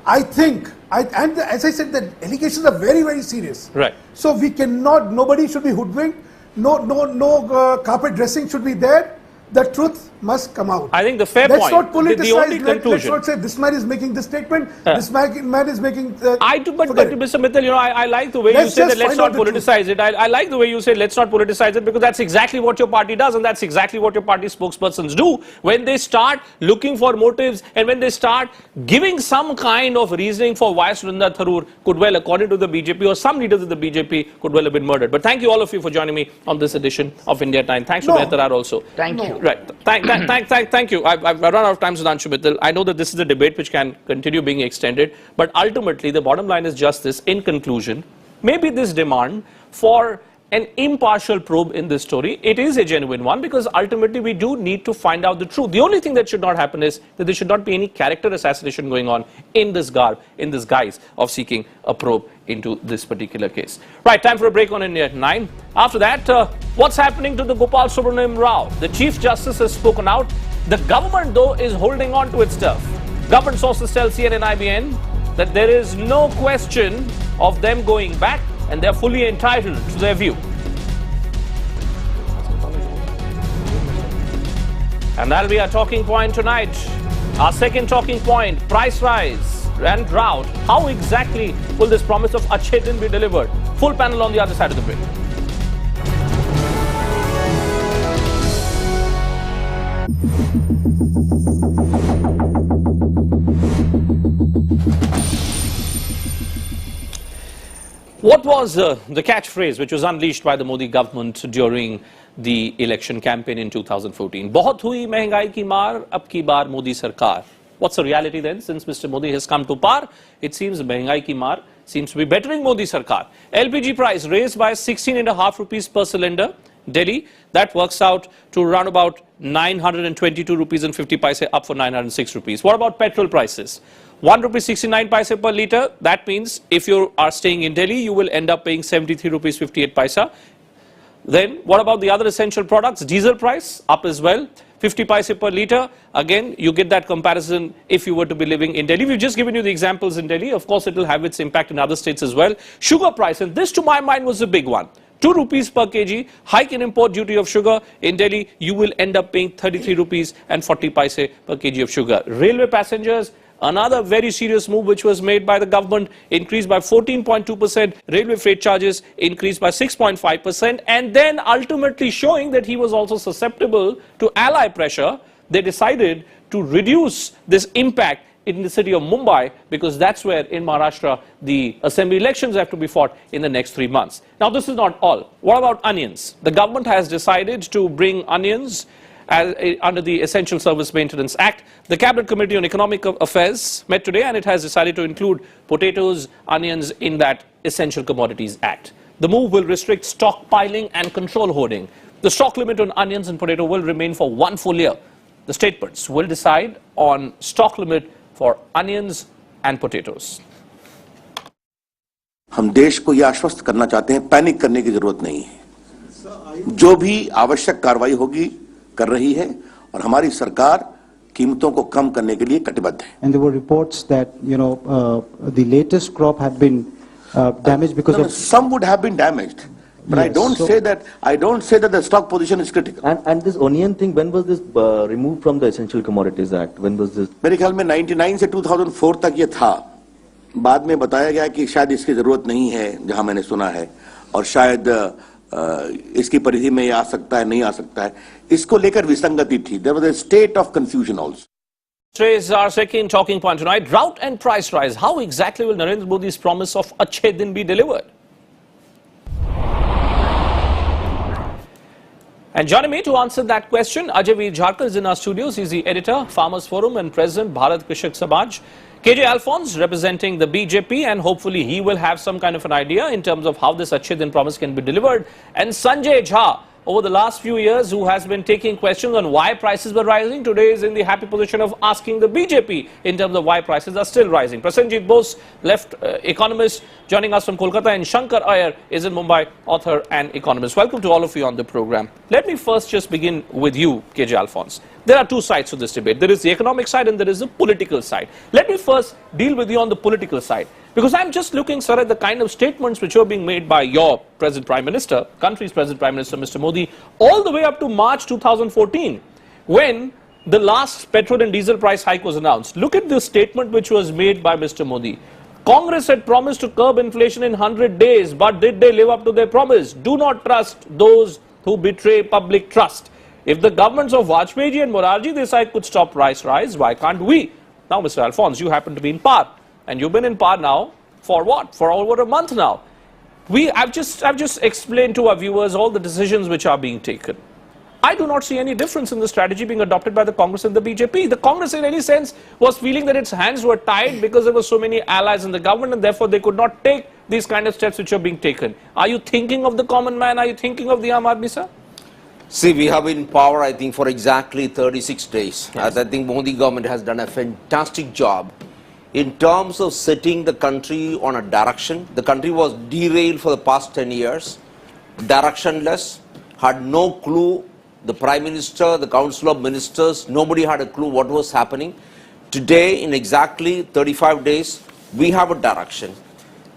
I think, and as I said, the allegations are very, very serious. So we cannot, nobody should be hoodwinked. No carpet dressing should be there. The truth must come out. I think the fair point. Let's not politicize. The only conclusion. Let's not say this man is making this statement. This man is making. But Mr. Mittal, you know, I like the way you say that let's not politicize it. I like the way you say let's not politicize it, because that's exactly what your party does, and that's exactly what your party spokespersons do when they start looking for motives and when they start giving some kind of reasoning for why Sunanda Tharoor could well, according to the BJP or some leaders of the BJP, could well have been murdered. But thank you all of you for joining me on this edition of India Time. Thanks to Mayor Tarar also. Thank you. Right. Thank you. I've run out of time, Sudhanshu Mittal. I know that this is a debate which can continue being extended, but ultimately the bottom line is just this. In conclusion, maybe this demand for an impartial probe in this story. It is a genuine one because ultimately we do need to find out the truth. The only thing that should not happen is that there should not be any character assassination going on in this garb, in this guise of seeking a probe into this particular case. Right, time for a break on India at 9. After that, what's happening to the Gopal Subramaniam Rao? The Chief Justice has spoken out. The government, though, is holding on to its turf. Government sources tell CNN IBN that there is no question of them going back, and they're fully entitled to their view. And that'll be our talking point tonight. Our second talking point, price rise and drought. How exactly will this promise of Achhe Din be delivered? Full panel on the other side of the break. What was the catchphrase which was unleashed by the Modi government during the election campaign in 2014? Bahut hui mehengai ki maar, ab ki baar Modi sarkar. What's the reality then? Since Mr. Modi has come to power, it seems mehengai ki maar seems to be bettering Modi sarkar. LPG price raised by 16.5 rupees per cylinder. Delhi, that works out to around about 922 rupees and 50 paise, up for 906 rupees. What about petrol prices? 1 rupee 69 paise per litre. That means if you are staying in Delhi, you will end up paying 73 rupees 58 paisa. Then what about the other essential products? Diesel price up as well, 50 paise per litre. Again, you get that comparison if you were to be living in Delhi. We've just given you the examples in Delhi. Of course, it will have its impact in other states as well. Sugar price, and this to my mind was a big one. 2 rupees per kg, hike in import duty of sugar. In Delhi, you will end up paying 33 rupees and 40 paise per kg of sugar. Railway passengers, another very serious move which was made by the government, increased by 14.2%, railway freight charges increased by 6.5%, and then ultimately showing that he was also susceptible to ally pressure, they decided to reduce this impact in the city of Mumbai, because that's where in Maharashtra the assembly elections have to be fought in the next 3 months. Now this is not all. What about onions? The government has decided to bring onions under the Essential Service Maintenance Act. The Cabinet Committee on Economic Affairs met today, and it has decided to include potatoes, onions in that Essential Commodities Act. The move will restrict stockpiling and control hoarding. The stock limit on onions and potato will remain for 1 full year. The statements will decide on stock limit for onions and potatoes. हम देश को यह आश्वस्त करना चाहते हैं, panic करने की जरूरत नहीं है। जो भी आवश्यक कार्रवाई होगी कर रही है, और हमारी सरकार कीमतों को कम करने के लिए कटिबद्ध है। And there were reports that the latest crop had been damaged because of some would have been damaged, but yes, I don't say that the stock position is critical. And this onion thing, when was this removed from the Essential Commodities Act? When was this? मेरे ख्याल में 99 से 2004 तक ये था। बाद में बताया गया कि शायद इसकी जरूरत नहीं है, जहां मैंने सुना है, और शायद इसकी परिधि में आ सकता है, नहीं आ सकता है। इसको लेकर विसंगति थी। There was a state of confusion also. Today's our second talking point tonight. Drought and price rise. How exactly will Narendra Modi's promise of Achhe Din be delivered? And joining me to answer that question, Ajay V. Jharkar is in our studios. He's the editor, Farmers Forum, and President, Bharat Krishak Samaj. KJ Alphonse representing the BJP, and hopefully he will have some kind of an idea in terms of how this Achhe Din promise can be delivered. And Sanjay Jha, over the last few years, who has been taking questions on why prices were rising, today is in the happy position of asking the BJP in terms of why prices are still rising. Prasenjit Bose, left economist, joining us from Kolkata, and Shankar Iyer is in Mumbai, author and economist. Welcome to all of you on the program. Let me first just begin with you, KJ Alphonse. There are two sides to this debate. There is the economic side and there is the political side. Let me first deal with you on the political side, because I'm just looking, sir, at the kind of statements which are being made by your present Prime Minister, country's present Prime Minister, Mr. Modi, all the way up to March 2014, when the last petrol and diesel price hike was announced. Look at the statement which was made by Mr. Modi. Congress had promised to curb inflation in 100 days, but did they live up to their promise? Do not trust those who betray public trust. If the governments of Vajpayee and Morarji Desai could stop price rise, why can't we? Now, Mr. Alphonse, you happen to be in power, and you've been in power now for what? For over a month now. I've just explained to our viewers all the decisions which are being taken. I do not see any difference in the strategy being adopted by the Congress and the BJP. The Congress, in any sense, was feeling that its hands were tied because there were so many allies in the government, and therefore they could not take these kind of steps which are being taken? Are you thinking of the common man? Are you thinking of the Aam Aadmi, sir? See, we have been in power, I think, for exactly 36 days. Yes. I think Modi government has done a fantastic job in terms of setting the country on a direction. The country was derailed for the past 10 years, directionless, had no clue. The Prime Minister, the Council of Ministers, nobody had a clue what was happening. Today, in exactly 35 days, we have a direction.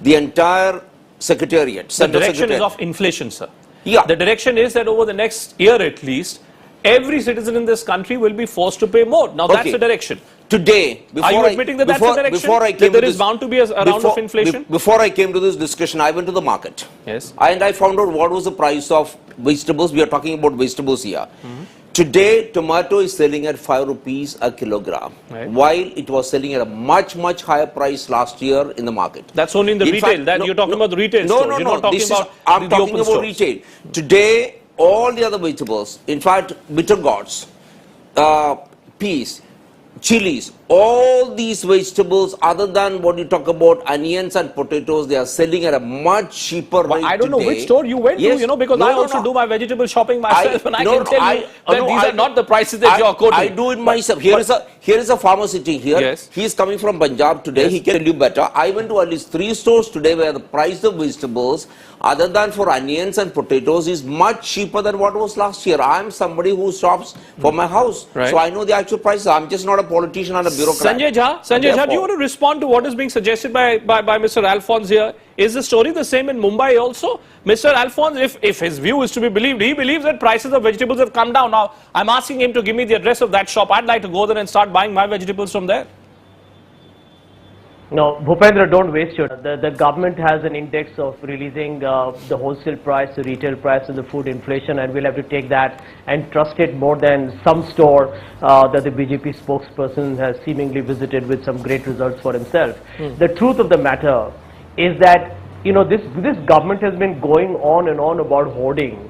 The entire Secretariat, The direction is of inflation, sir. Yeah. The direction is that over the next year at least, every citizen in this country will be forced to pay more. Now that's the direction. Today, are you admitting that that's the direction? That there is bound to be a round of inflation? Before I came to this discussion, I went to the market. Yes. And I found out what was the price of vegetables. We are talking about vegetables here. Today, tomato is selling at 5 rupees a kilogram, while it was selling at a much, much higher price last year in the market. That's only in the retail. You're talking about the retail stores. You're not talking about I'm the talking open about stores. retail. Today, all the other vegetables, in fact, bitter gourds, peas, chilies, all these vegetables, other than what you talk about onions and potatoes, they are selling at a much cheaper rate. I don't know which store you went to, you know, because I also do my vegetable shopping myself, and I can tell you that these are not the prices that you are quoting. I do it myself. Here is a farmer sitting here. Yes. He is coming from Punjab today. He can tell you better. I went to at least 3 stores today where the price of vegetables, other than for onions and potatoes, is much cheaper than what was last year. I am somebody who shops for my house, so I know the actual prices. I'm just not a politician and a bureaucrat. Sanjay Jha, do you want to respond to what is being suggested by Mr. Alphonse here? Is the story the same in Mumbai also? Mr. Alphonse, if his view is to be believed, he believes that prices of vegetables have come down. Now, I'm asking him to give me the address of that shop. I'd like to go there and start buying my vegetables from there. No, Bhupendra, don't waste your time. The government has an index of releasing the wholesale price, the retail price and the food inflation, and we'll have to take that and trust it more than some store that the BJP spokesperson has seemingly visited with some great results for himself. The truth of the matter is that, you know, this government has been going on and on about hoarding.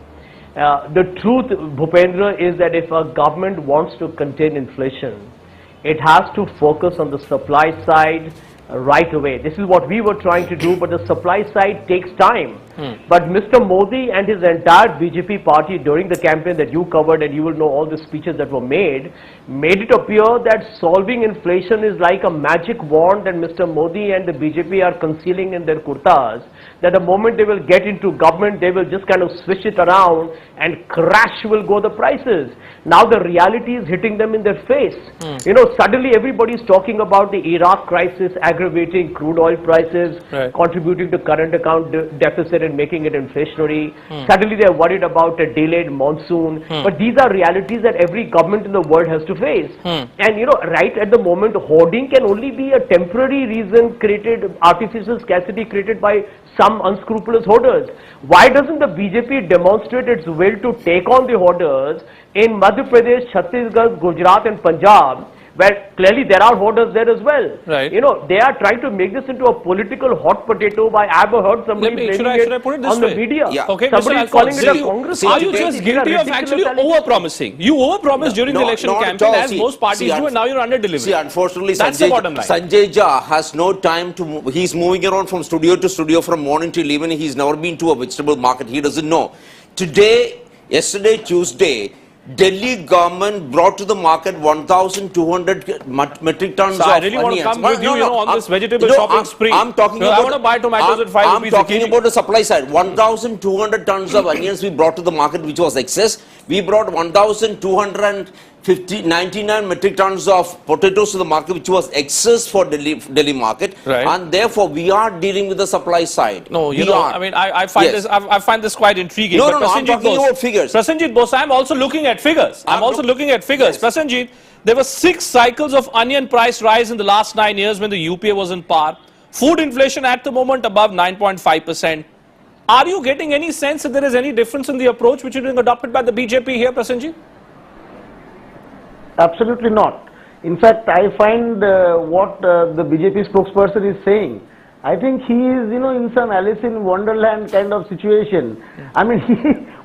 The truth, Bhupendra, is that if a government wants to contain inflation, it has to focus on the supply side right away. This is what we were trying to do, but the supply side takes time. But Mr. Modi and his entire BJP party during the campaign that you covered, and you will know all the speeches that were made it appear that solving inflation is like a magic wand that Mr. Modi and the BJP are concealing in their kurtas, that the moment they will get into government, they will just kind of switch it around and crash will go the prices. Now the reality is hitting them in their face. You know, suddenly everybody is talking about the Iraq crisis aggravating crude oil prices, contributing to current account deficit and making it inflationary. Suddenly they are worried about a delayed monsoon. But these are realities that every government in the world has to face. And you know, right at the moment, hoarding can only be a temporary reason created, artificial scarcity created by some unscrupulous hoarders. Why doesn't the BJP demonstrate its will to take on the hoarders in Madhya Pradesh, Chhattisgarh, Gujarat and Punjab, where clearly there are hoarders there as well. You know, they are trying to make this into a political hot potato by, I've heard somebody blaming it on the media. Okay, somebody is calling it a Congress. Are you just guilty of actually over-promising? You over-promised during the election campaign, as most parties do, and now you're under-delivering. See, unfortunately, that's the bottom line. Sanjay Jha has no time to move. He's moving around from studio to studio from morning till evening. He's never been to a vegetable market. He doesn't know. Yesterday, Tuesday, Delhi government brought to the market 1,200 metric tons of onions. I really want to come with you, on this vegetable shopping spree. I'm talking about. I want to buy tomatoes at 5 rupees. I'm talking about the supply side. 1,200 tons of onions we brought to the market, which was excess. We brought 1,299 metric tons of potatoes to the market, which was excess for Delhi market. And therefore, we are dealing with the supply side. No, I mean, I find this quite intriguing. No, I'm talking about figures. Prasenjit Bose, I'm also looking at figures. Prasenjit, there were 6 cycles of onion price rise in the last 9 years when the UPA was in power. Food inflation at the moment above 9.5%. Are you getting any sense that there is any difference in the approach which is being adopted by the BJP here, Prasenjit? Absolutely not. In fact, I find what the BJP spokesperson is saying, I think he is, in some Alice in Wonderland kind of situation. I mean,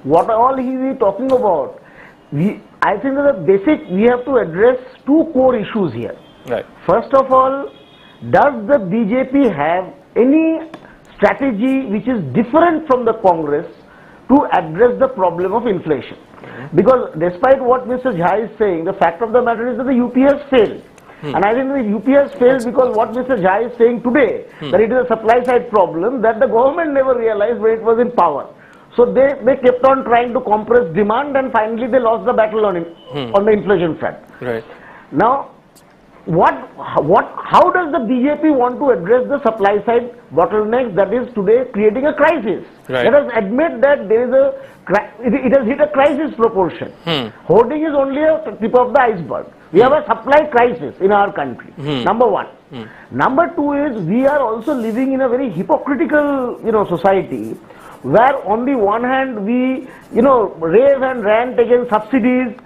what all he is talking about? I think that the basic, we have to address 2 core issues here. First of all, does the BJP have any strategy which is different from the Congress to address the problem of inflation. Because despite what Mr. Jha is saying, the fact of the matter is that the UP has failed. And I think the UP has failed because what Mr. Jha is saying today, that it is a supply side problem that the government never realized when it was in power. So they kept on trying to compress demand, and finally they lost the battle on the inflation front. Right. Now, how does the BJP want to address the supply side bottlenecks that is today creating a crisis? Right. Let us admit that there is it has hit a crisis proportion. Hoarding is only a tip of the iceberg. We have a supply crisis in our country. Number one. Number two is we are also living in a very hypocritical, society, where on the one hand we, rave and rant against subsidies.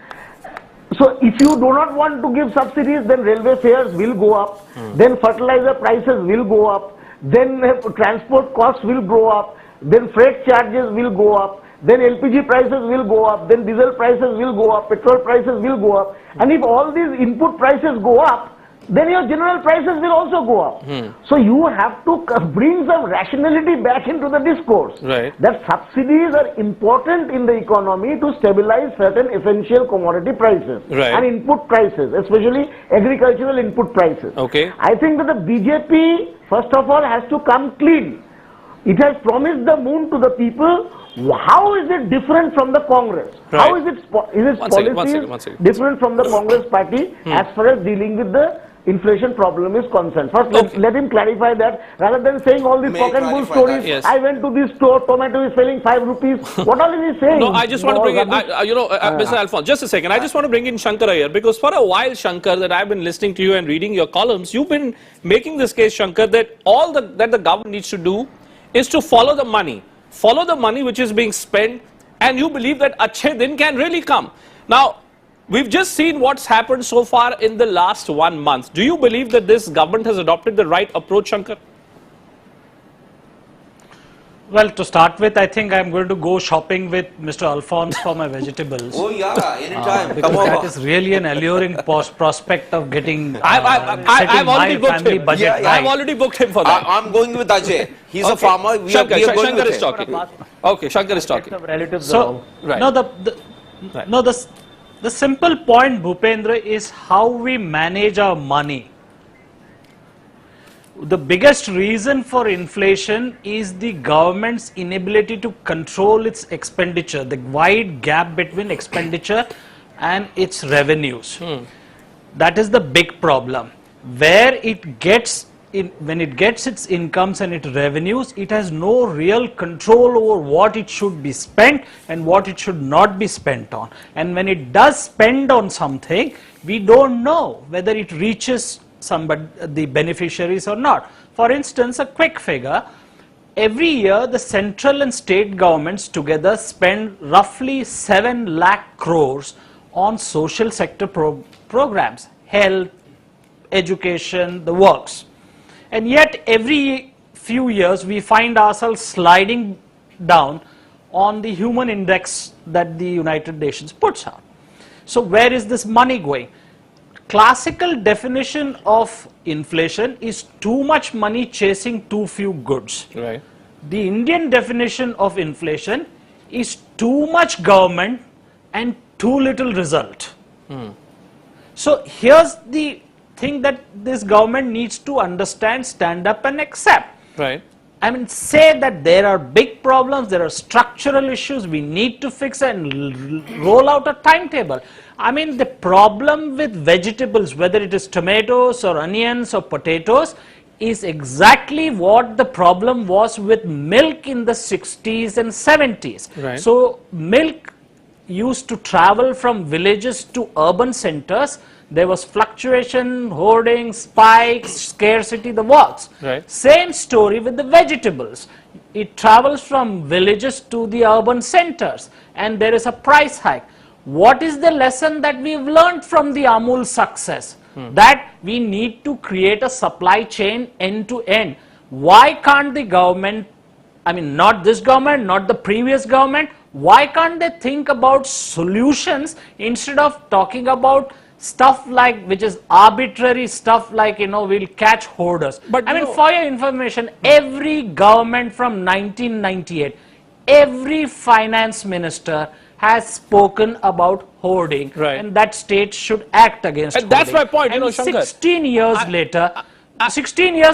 So if you do not want to give subsidies, then railway fares will go up, then fertilizer prices will go up, then transport costs will go up, then freight charges will go up, then LPG prices will go up, then diesel prices will go up, petrol prices will go up. And if all these input prices go up, then your general prices will also go up. So you have to bring some rationality back into the discourse. Right. That subsidies are important in the economy to stabilize certain essential commodity prices and input prices, especially agricultural input prices. Okay. I think that the BJP, first of all, has to come clean. It has promised the moon to the people. How is it different from the Congress? Right. How is its policies different from the Congress party as far as dealing with the inflation problem is concerned? First, let him clarify that, rather than saying all these pocket bull stories. Yes. I went to this store, tomato is selling 5 rupees. What all is he saying? No, I just want to bring in, Mr. Alphonse, just a second. I just want to bring in Shankar here, because for a while, Shankar, that I've been listening to you and reading your columns, you've been making this case, Shankar, that all that the government needs to do is to follow the money which is being spent, and you believe that Achhe Din can really come. Now, we've just seen what's happened so far in the last 1 month. Do you believe that this government has adopted the right approach, Shankar? Well, to start with, I think I'm going to go shopping with Mr. Alphonse for my vegetables. Oh yeah, anytime. Because that is really an alluring prospect of getting I've already booked him. Budget right. I've already booked him for that. I'm going with Ajay. He's a farmer. We are going Shankar with is him. talking. Okay, Shankar is talking. So, the simple point, Bhupendra, is how we manage our money. The biggest reason for inflation is the government's inability to control its expenditure, the wide gap between expenditure and its revenues. That is the big problem. Where it gets when it gets its incomes and its revenues, it has no real control over what it should be spent and what it should not be spent on. And when it does spend on something, we don't know whether it reaches the beneficiaries or not. For instance, a quick figure: every year the central and state governments together spend roughly 7 lakh crores on social sector programs, health, education, the works. And yet every few years we find ourselves sliding down on the human index that the United Nations puts out. So where is this money going? Classical definition of inflation is too much money chasing too few goods. Right. The Indian definition of inflation is too much government and too little result. So here's the thing that this government needs to understand, stand up and accept. Right. I mean, say that there are big problems, there are structural issues we need to fix and roll out a timetable. I mean, the problem with vegetables, whether it is tomatoes or onions or potatoes, is exactly what the problem was with milk in the 60s and 70s. Right. So milk used to travel from villages to urban centers. There was fluctuation, hoarding, spikes, scarcity, the works. Right. Same story with the vegetables. It travels from villages to the urban centers and there is a price hike. What is the lesson that we've learned from the Amul success? That we need to create a supply chain end to end. Why can't the government, I mean not this government, not the previous government, why can't they think about solutions instead of talking about stuff like, which is arbitrary stuff like, we'll catch hoarders. But I mean, for your information, every government from 1998, every finance minister has spoken about hoarding, and that states should act against hoarding. That's my point, and Shankar. 16 years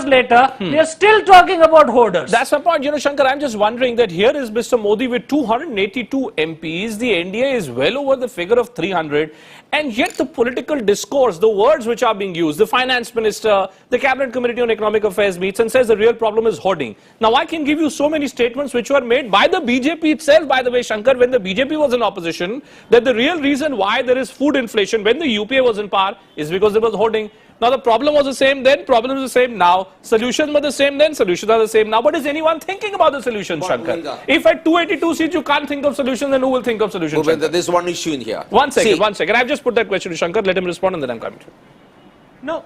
later, they are still talking about hoarders. That's my point, Shankar. I'm just wondering that here is Mr. Modi with 282 MPs. The NDA is well over the figure of 300. And yet the political discourse, the words which are being used, the finance minister, the cabinet committee on economic affairs meets and says the real problem is hoarding. Now, I can give you so many statements which were made by the BJP itself, by the way, Shankar, when the BJP was in opposition, that the real reason why there is food inflation when the UPA was in power is because there was hoarding. Now, the problem was the same then, problem is the same now. Solutions were the same then, solutions are the same now. But is anyone thinking about the solution, Shankar? If at 282 seats you can't think of solutions, then who will think of solutions? Bhupendra, there's one issue in here. One second. I've just put that question to Shankar. Let him respond and then I'm coming to you. No,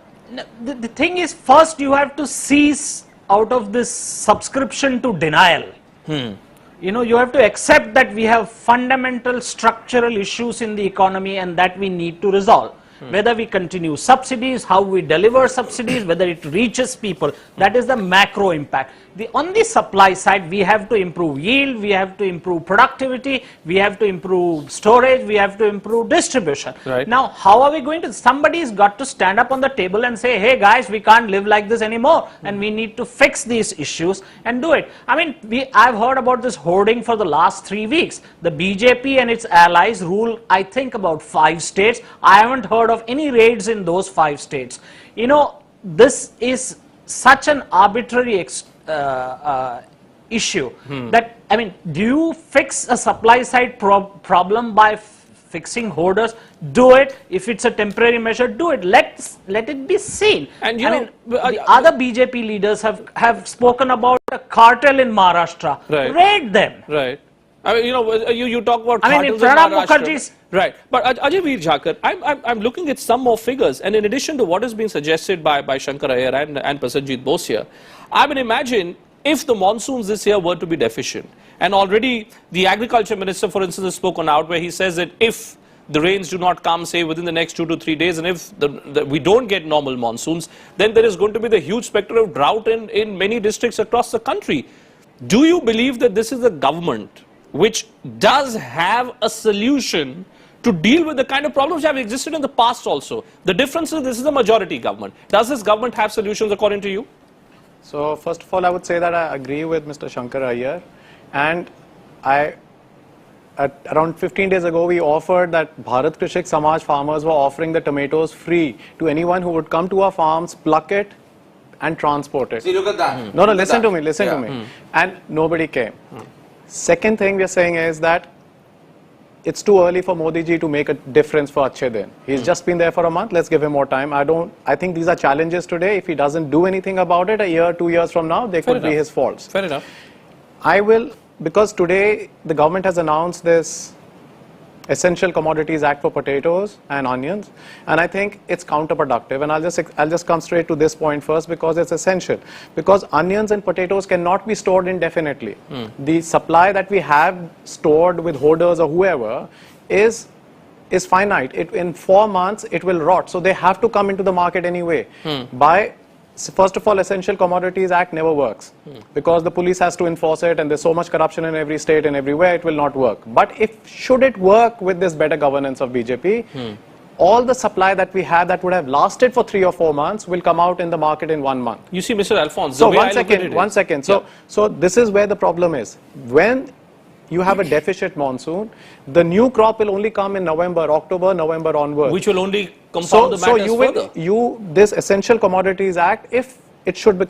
the thing is, first you have to cease out of this subscription to denial. You have to accept that we have fundamental structural issues in the economy and that we need to resolve. Whether we continue subsidies, how we deliver subsidies, whether it reaches people, that is the macro impact. On the supply side, we have to improve yield, we have to improve productivity, we have to improve storage, we have to improve distribution. Right. Now, how are we going to, somebody's got to stand up on the table and say, hey guys, we can't live like this anymore and we need to fix these issues and do it. I mean, I've heard about this hoarding for the last 3 weeks. The BJP and its allies rule, I think, about 5 states. I haven't heard of any raids in those 5 states. This is such an arbitrary issue that, I mean, do you fix a supply side problem by fixing hoarders? Do it. If it's a temporary measure, do it. Let it be seen. And the other BJP leaders have spoken about a cartel in Maharashtra. Right. Raid them. Right. I mean, you talk about I mean, in Pranab Mukherjee's... Right. But Ajay Veer Jhakar, I'm looking at some more figures, and in addition to what is being suggested by Shankar Iyer and Prasenjit Bose here, I mean, imagine if the monsoons this year were to be deficient, and already the agriculture minister, for instance, has spoken out where he says that if the rains do not come, say, within the next 2 to 3 days, and if we don't get normal monsoons, then there is going to be the huge specter of drought in many districts across the country. Do you believe that this is a government which does have a solution to deal with the kind of problems that have existed in the past also? The difference is this is a majority government. Does this government have solutions according to you? So first of all, I would say that I agree with Mr. Shankar Iyer, and around 15 days ago we offered that Bharat Krishak Samaj farmers were offering the tomatoes free to anyone who would come to our farms, pluck it and transport it. See, look at that. No, listen to me. And nobody came. Second thing we are saying is that it's too early for Modi ji to make a difference for Achhe Din. He's just been there for a month. Let's give him more time. I think these are challenges today. If he doesn't do anything about it, a year, 2 years from now, they could be his faults. Fair enough. Because today the government has announced this Essential Commodities Act for potatoes and onions, and I think it's counterproductive. And I'll just come straight to this point first, because it's essential. Because onions and potatoes cannot be stored indefinitely. The supply that we have stored with hoarders or whoever is finite. In 4 months it will rot, so they have to come into the market anyway. First of all, Essential Commodities Act never works because the police has to enforce it, and there's so much corruption in every state and everywhere, it will not work. But should it work with this better governance of BJP, all the supply that we have that would have lasted for 3 or 4 months will come out in the market in 1 month. You see, Mr. Alphonse, so one second. So this is where the problem is. When you have a deficit monsoon, the new crop will only come in October, November onwards. Which will only compound the matters further. This Essential Commodities Act, if it should be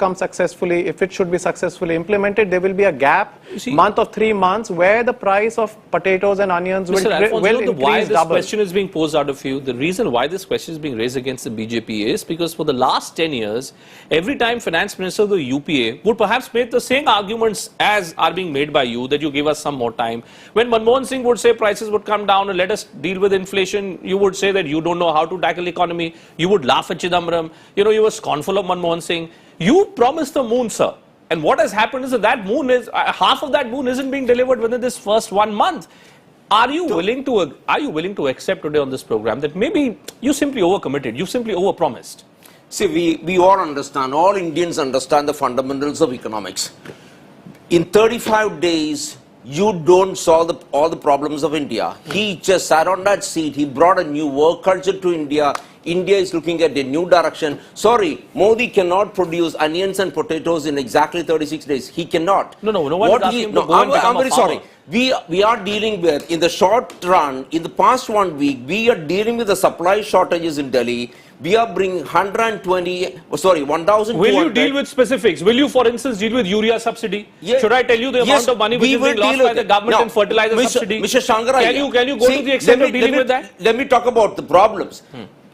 successfully implemented, there will be a gap, month of 3 months, where the price of potatoes and onions will increase why this double. question is being posed out of you, the reason why this question is being raised against the BJP is because for the last 10 years, every time finance minister of the UPA would perhaps make the same arguments as are being made by you, that you give us some more time. When Manmohan Singh would say prices would come down and let us deal with inflation, you would say that you don't know how to tackle economy. You would laugh at Chidambaram. You were scornful of Manmohan Singh. You promised the moon, sir. And what has happened is that moon is, half of that moon isn't being delivered within this first 1 month. Are you willing to accept today on this program that maybe you simply overcommitted, you simply overpromised? See, we all understand, all Indians understand the fundamentals of economics. In 35 days, you don't solve all the problems of India. He just sat on that seat. He brought a new work culture to India. India is looking at a new direction. Sorry, Modi cannot produce onions and potatoes in exactly 36 days. He cannot. No one is asking him to go and become I'm very a farmer. sorry. We are dealing with, in the short run, in the past 1 week, we are dealing with the supply shortages in Delhi. We are bringing 1,200. Will you deal with specifics? Will you, for instance, deal with urea subsidy? Yeah. Should I tell you the amount of money which is being lost by the government in fertilizer subsidy? Mr. Shankaraya, Can you go to the extent of dealing with that? Let me talk about the problems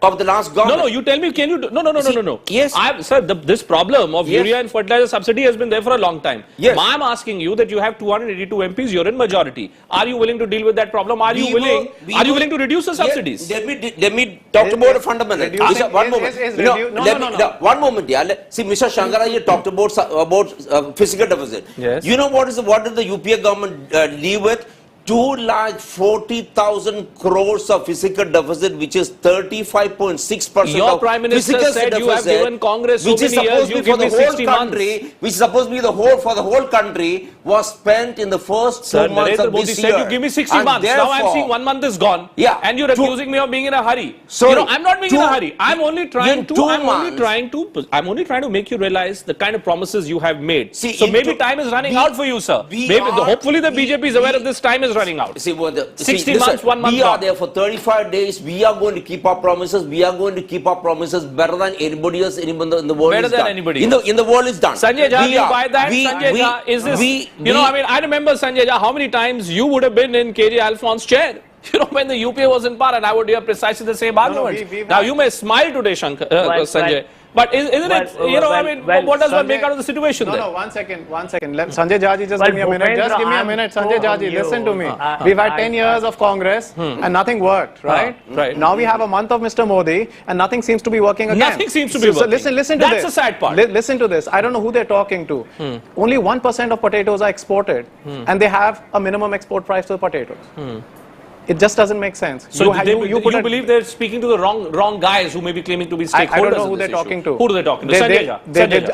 of the last government. No, you tell me, can you do? No. Yes. Sir, this problem of urea and fertilizer subsidy has been there for a long time. Yes. I'm asking you that you have 282 MPs, you're in majority. Are you willing to deal with that problem? Are you willing to reduce the subsidies? Let me talk about a fundamental. One moment. One moment. See, Mr. Shankaraya talked about physical deficit. Yes. You know what did the UPA government deal with? 2,40,000 crores of physical deficit, which is 35.6% Your Prime Minister said you have given Congress so many years, you give me 60 months. Which is supposed to be for the whole country, was spent in the first 2 months of this year. Said you give me 60 months. Now I'm seeing 1 month is gone. Yeah. And you're accusing me of being in a hurry. Sorry. I'm not being in a hurry. I'm only trying to make you realize the kind of promises you have made. See, so maybe time is running out for you, sir. Hopefully the BJP is aware of this time is running out. 60 months, 1 month. We are there for 35 days. We are going to keep our promises. We are going to keep our promises better than anybody else in the world. Better than anybody in the world is done. Sanjay Jha, do you buy that? Sanjay Jha, is this? I remember Sanjay Jha, how many times you would have been in KJ Alphonse's chair? When the UPA was in power, and I would hear precisely the same argument. Now you may smile today, Sanjay. But isn't it, what does one make out of the situation then? No, 1 second. Sanjay Jha ji, just give me a minute. Just give me a minute. Sanjay Jha ji, listen to me. We've had 10 years of Congress and nothing worked, right? Right. Now we have a month of Mr. Modi and nothing seems to be working again. Nothing seems to be working. So listen to this. That's the sad part. Listen to this. I don't know who they're talking to. Only 1% of potatoes are exported and they have a minimum export price for the potatoes. It just doesn't make sense. So you believe they're speaking to the wrong guys who may be claiming to be stakeholders? I don't know who they're talking to. Who do they talking to? Sanjay Jha.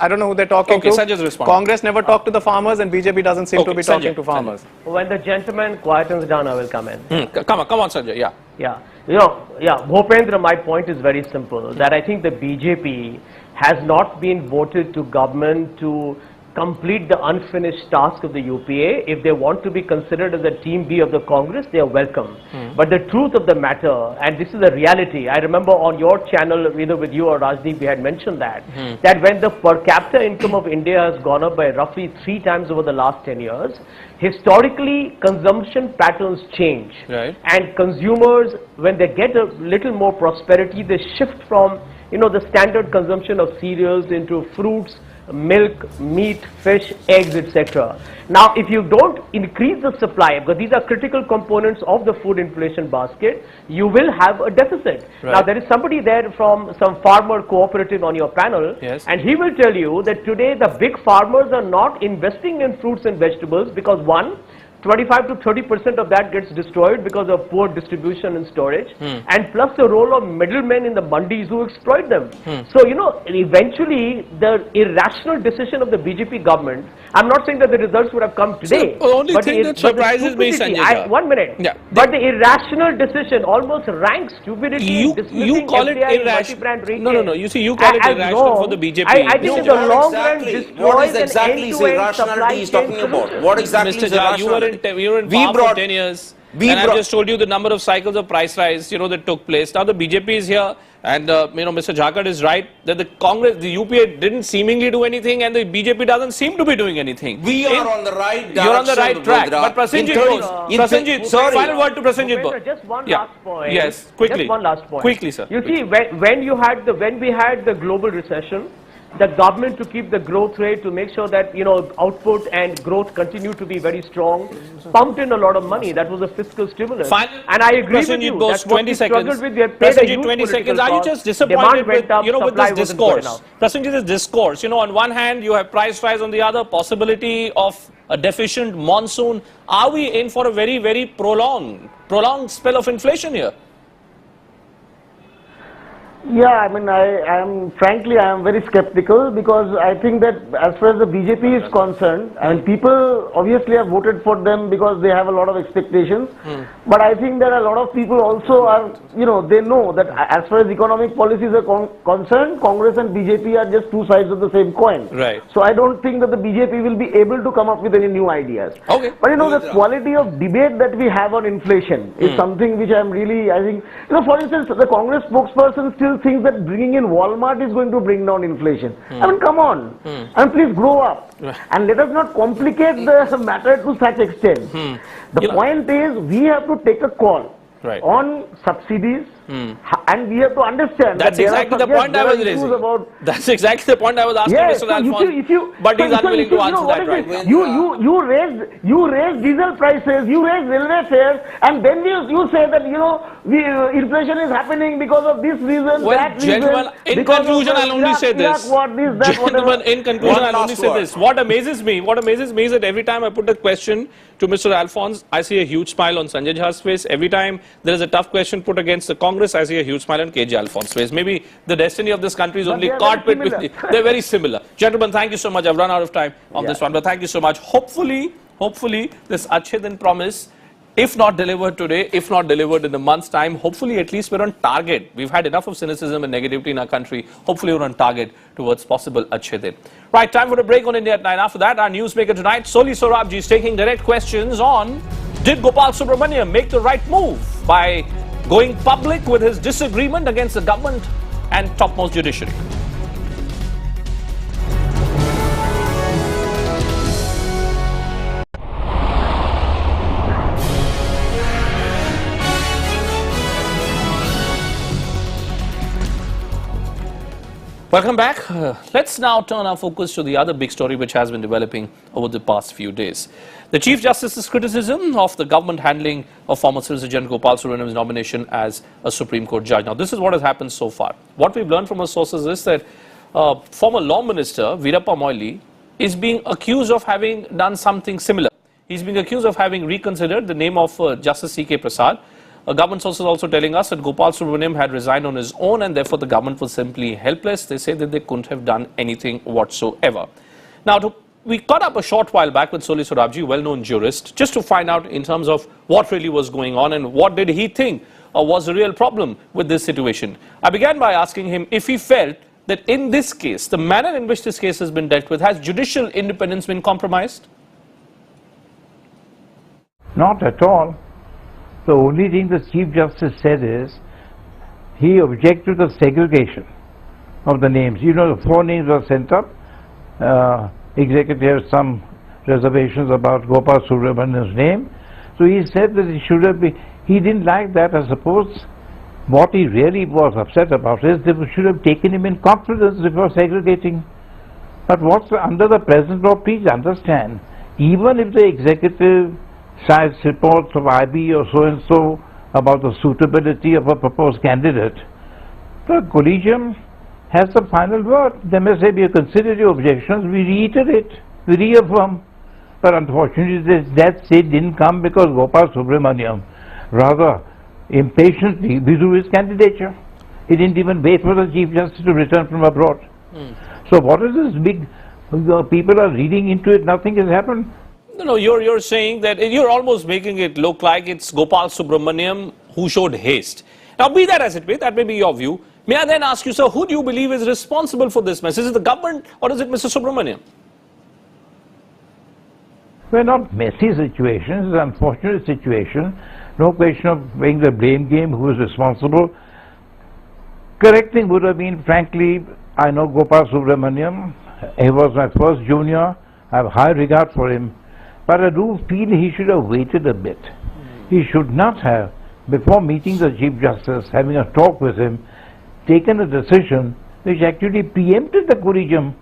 I don't know who they're talking to. Sanjay's response. Congress never talked to the farmers and BJP doesn't seem to be talking to farmers. When the gentleman quietens down, I will come in. Come on, Sanjay. Yeah. Bhupendra, my point is very simple. That I think the BJP has not been voted to government to complete the unfinished task of the UPA. If they want to be considered as a team B of the Congress, they are welcome. But the truth of the matter, and this is a reality, I remember on your channel, either with you or Rajdeep, we had mentioned that when the per capita income of India has gone up by roughly 3 times over the last 10 years, historically consumption patterns change. Right. And consumers, when they get a little more prosperity, they shift from the standard consumption of cereals into fruits, milk, meat, fish, eggs, etc. Now, if you don't increase the supply, because these are critical components of the food inflation basket, you will have a deficit. Right. Now, there is somebody there from some farmer cooperative on your panel, and he will tell you that today the big farmers are not investing in fruits and vegetables because 25 to 30% of that gets destroyed because of poor distribution and storage, and plus the role of middlemen in the mandis who exploit them. So, eventually the irrational decision of the BJP government, I'm not saying that the results would have come today. So, the only thing that surprises me, Sanjay Jha. 1 minute. Yeah. But the irrational decision almost ranks stupidity. You call it irrational. No. You see, you call it irrational for the BJP. I think in the long run, what is exactly irrationality he's talking about? What exactly is irrationality? We were in power for 10 years, and I've just told you the number of cycles of price rise, that took place. Now the BJP is here, and Mr. Jharkhand is right that the Congress, the UPA didn't seemingly do anything, and the BJP doesn't seem to be doing anything. We are on the right direction. You're on the right track, but Prasenjit, final word to Prasenjit. Just one last point. Yes, quickly. Just one last point. Quickly, sir. You see, when we had the global recession, the government to keep the growth rate, to make sure that output and growth continue to be very strong, pumped in a lot of money. That was a fiscal stimulus. And I agree with you. That's what we struggled with. We have paid a huge 20 seconds. Are you just disappointed with this discourse? Prasenjit, this discourse. On one hand, you have price rise, on the other, possibility of a deficient monsoon. Are we in for a very, very prolonged spell of inflation here? Yeah, I mean, frankly, I am very skeptical, because I think that as far as the BJP is concerned, and people obviously have voted for them because they have a lot of expectations, but I think that a lot of people also are, they know that as far as economic policies are concerned, Congress and BJP are just two sides of the same coin. Right. So I don't think that the BJP will be able to come up with any new ideas. Okay. But the quality of debate that we have on inflation is something which I think, for instance, the Congress spokesperson still thinks that bringing in Walmart is going to bring down inflation. I mean, come on. And please grow up. And let us not complicate the matter to such extent. The point is, we have to take a call on subsidies, and we have to understand that's that exactly the point I was raising. That's exactly the point I was asking Mr. Alphonse. But he's unwilling to answer that, right? You raise diesel prices, you raise railway fares, and then you say that inflation is happening because of this reason, that gentlemen, reason. In conclusion, I'll only say this. Gentlemen, in conclusion, I'll only say this. What amazes me is that every time I put a question to Mr. Alphonse, I see a huge smile on Sanjay Jha's face. Every time there is a tough question put against the Congress, I see a huge smile on KJ Alphonse's face. Maybe the destiny of this country is only carpet with the, they're very similar. Gentlemen, thank you so much. I've run out of time on this one, but thank you so much. Hopefully this Achhe Din promise, if not delivered today, if not delivered in a month's time, hopefully at least we're on target. We've had enough of cynicism and negativity in our country. Hopefully we're on target towards possible Achhe Din. Right, time for a break on India at 9. After that, our newsmaker tonight, Soli Sorabji, is taking direct questions on, did Gopal Subramaniam make the right move by going public with his disagreement against the government and topmost judiciary? Welcome back. Let's now turn our focus to the other big story which has been developing over the past few days. The Chief Justice's criticism of the government handling of former Solicitor General Gopal Subramaniam's nomination as a Supreme Court judge. Now, this is what has happened so far. What we've learned from our sources is that former Law Minister Veerappa Moily is being accused of having done something similar. He's being accused of having reconsidered the name of Justice C.K. Prasad. Government sources also telling us that Gopal Subramaniam had resigned on his own and therefore the government was simply helpless. They say that they couldn't have done anything whatsoever. Now, we caught up a short while back with Soli Sorabji, well-known jurist, just to find out in terms of what really was going on and what did he think was the real problem with this situation. I began by asking him if he felt that in this case, the manner in which this case has been dealt with, has judicial independence been compromised? Not at all. The only thing the Chief Justice said is he objected to the segregation of the names. The 4 names were sent up. Executive had some reservations about Gopal Subramaniam's name. So he said that it should have been, he didn't like that. I suppose what he really was upset about is they should have taken him in confidence before segregating. But under the present law, please understand, even if the executive cites reports of IB or so-and-so about the suitability of a proposed candidate, the collegium has the final word. They may say, we have considered your objections, we reiterate, we reaffirm. But unfortunately, that say didn't come because Gopal Subramaniam rather impatiently withdrew his candidature. He didn't even wait for the Chief Justice to return from abroad. So what is this big, people are reading into it, nothing has happened. No, you're saying that you're almost making it look like it's Gopal Subramaniam who showed haste. Now, be that as it may, that may be your view. May I then ask you, sir, who do you believe is responsible for this mess? Is it the government or is it Mr. Subramaniam? Well, not messy situation, it's an unfortunate situation. No question of playing the blame game, who is responsible. Correcting would have been, frankly, I know Gopal Subramaniam. He was my first junior. I have high regard for him. But I do feel he should have waited a bit. He should not have, before meeting the Chief Justice, having a talk with him, taken a decision which actually preempted the collegium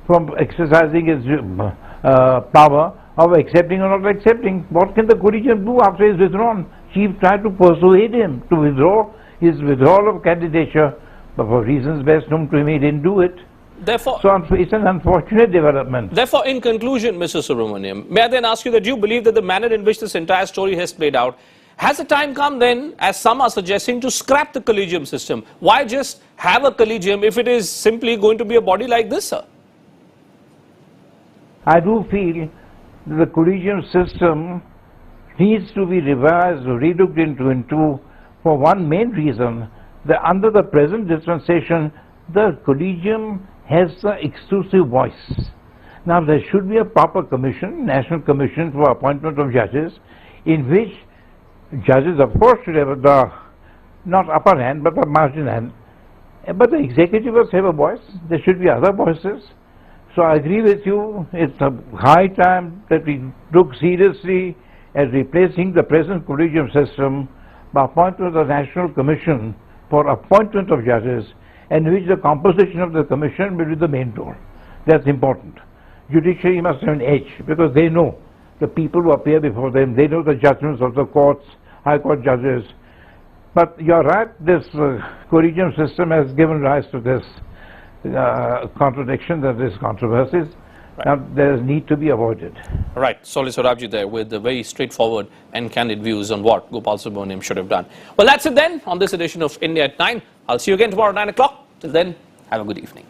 from exercising his power of accepting or not accepting. What can the collegium do after he's withdrawn? Chief tried to persuade him to withdraw his withdrawal of candidature, but for reasons best known to him, he didn't do it. Therefore, so it's an unfortunate development. Therefore, in conclusion, Mr. Subramaniam, may I then ask you that you believe that the manner in which this entire story has played out, has the time come then, as some are suggesting, to scrap the collegium system? Why just have a collegium if it is simply going to be a body like this, sir? I do feel that the collegium system needs to be revised or relooked into for one main reason, that under the present dispensation, the collegium has the exclusive voice. Now there should be a proper commission, national commission for appointment of judges, in which judges of course should have the, not upper hand, but the margin hand. But the executive must have a voice, there should be other voices. So I agree with you, it's a high time that we look seriously at replacing the present collegium system by appointment of the National Commission for appointment of judges, and in which the composition of the commission will be the main role. That's important. Judiciary must have an edge because they know the people who appear before them, they know the judgments of the courts, high court judges. But you're right, this collegium system has given rise to this contradiction, that is controversies. Right. Now there need to be avoided. Right, Solicitor Rabji there with the very straightforward and candid views on what Gopal Subramaniam should have done. Well, that's it then on this edition of India at 9. I'll see you again tomorrow at 9 o'clock. Till then, have a good evening.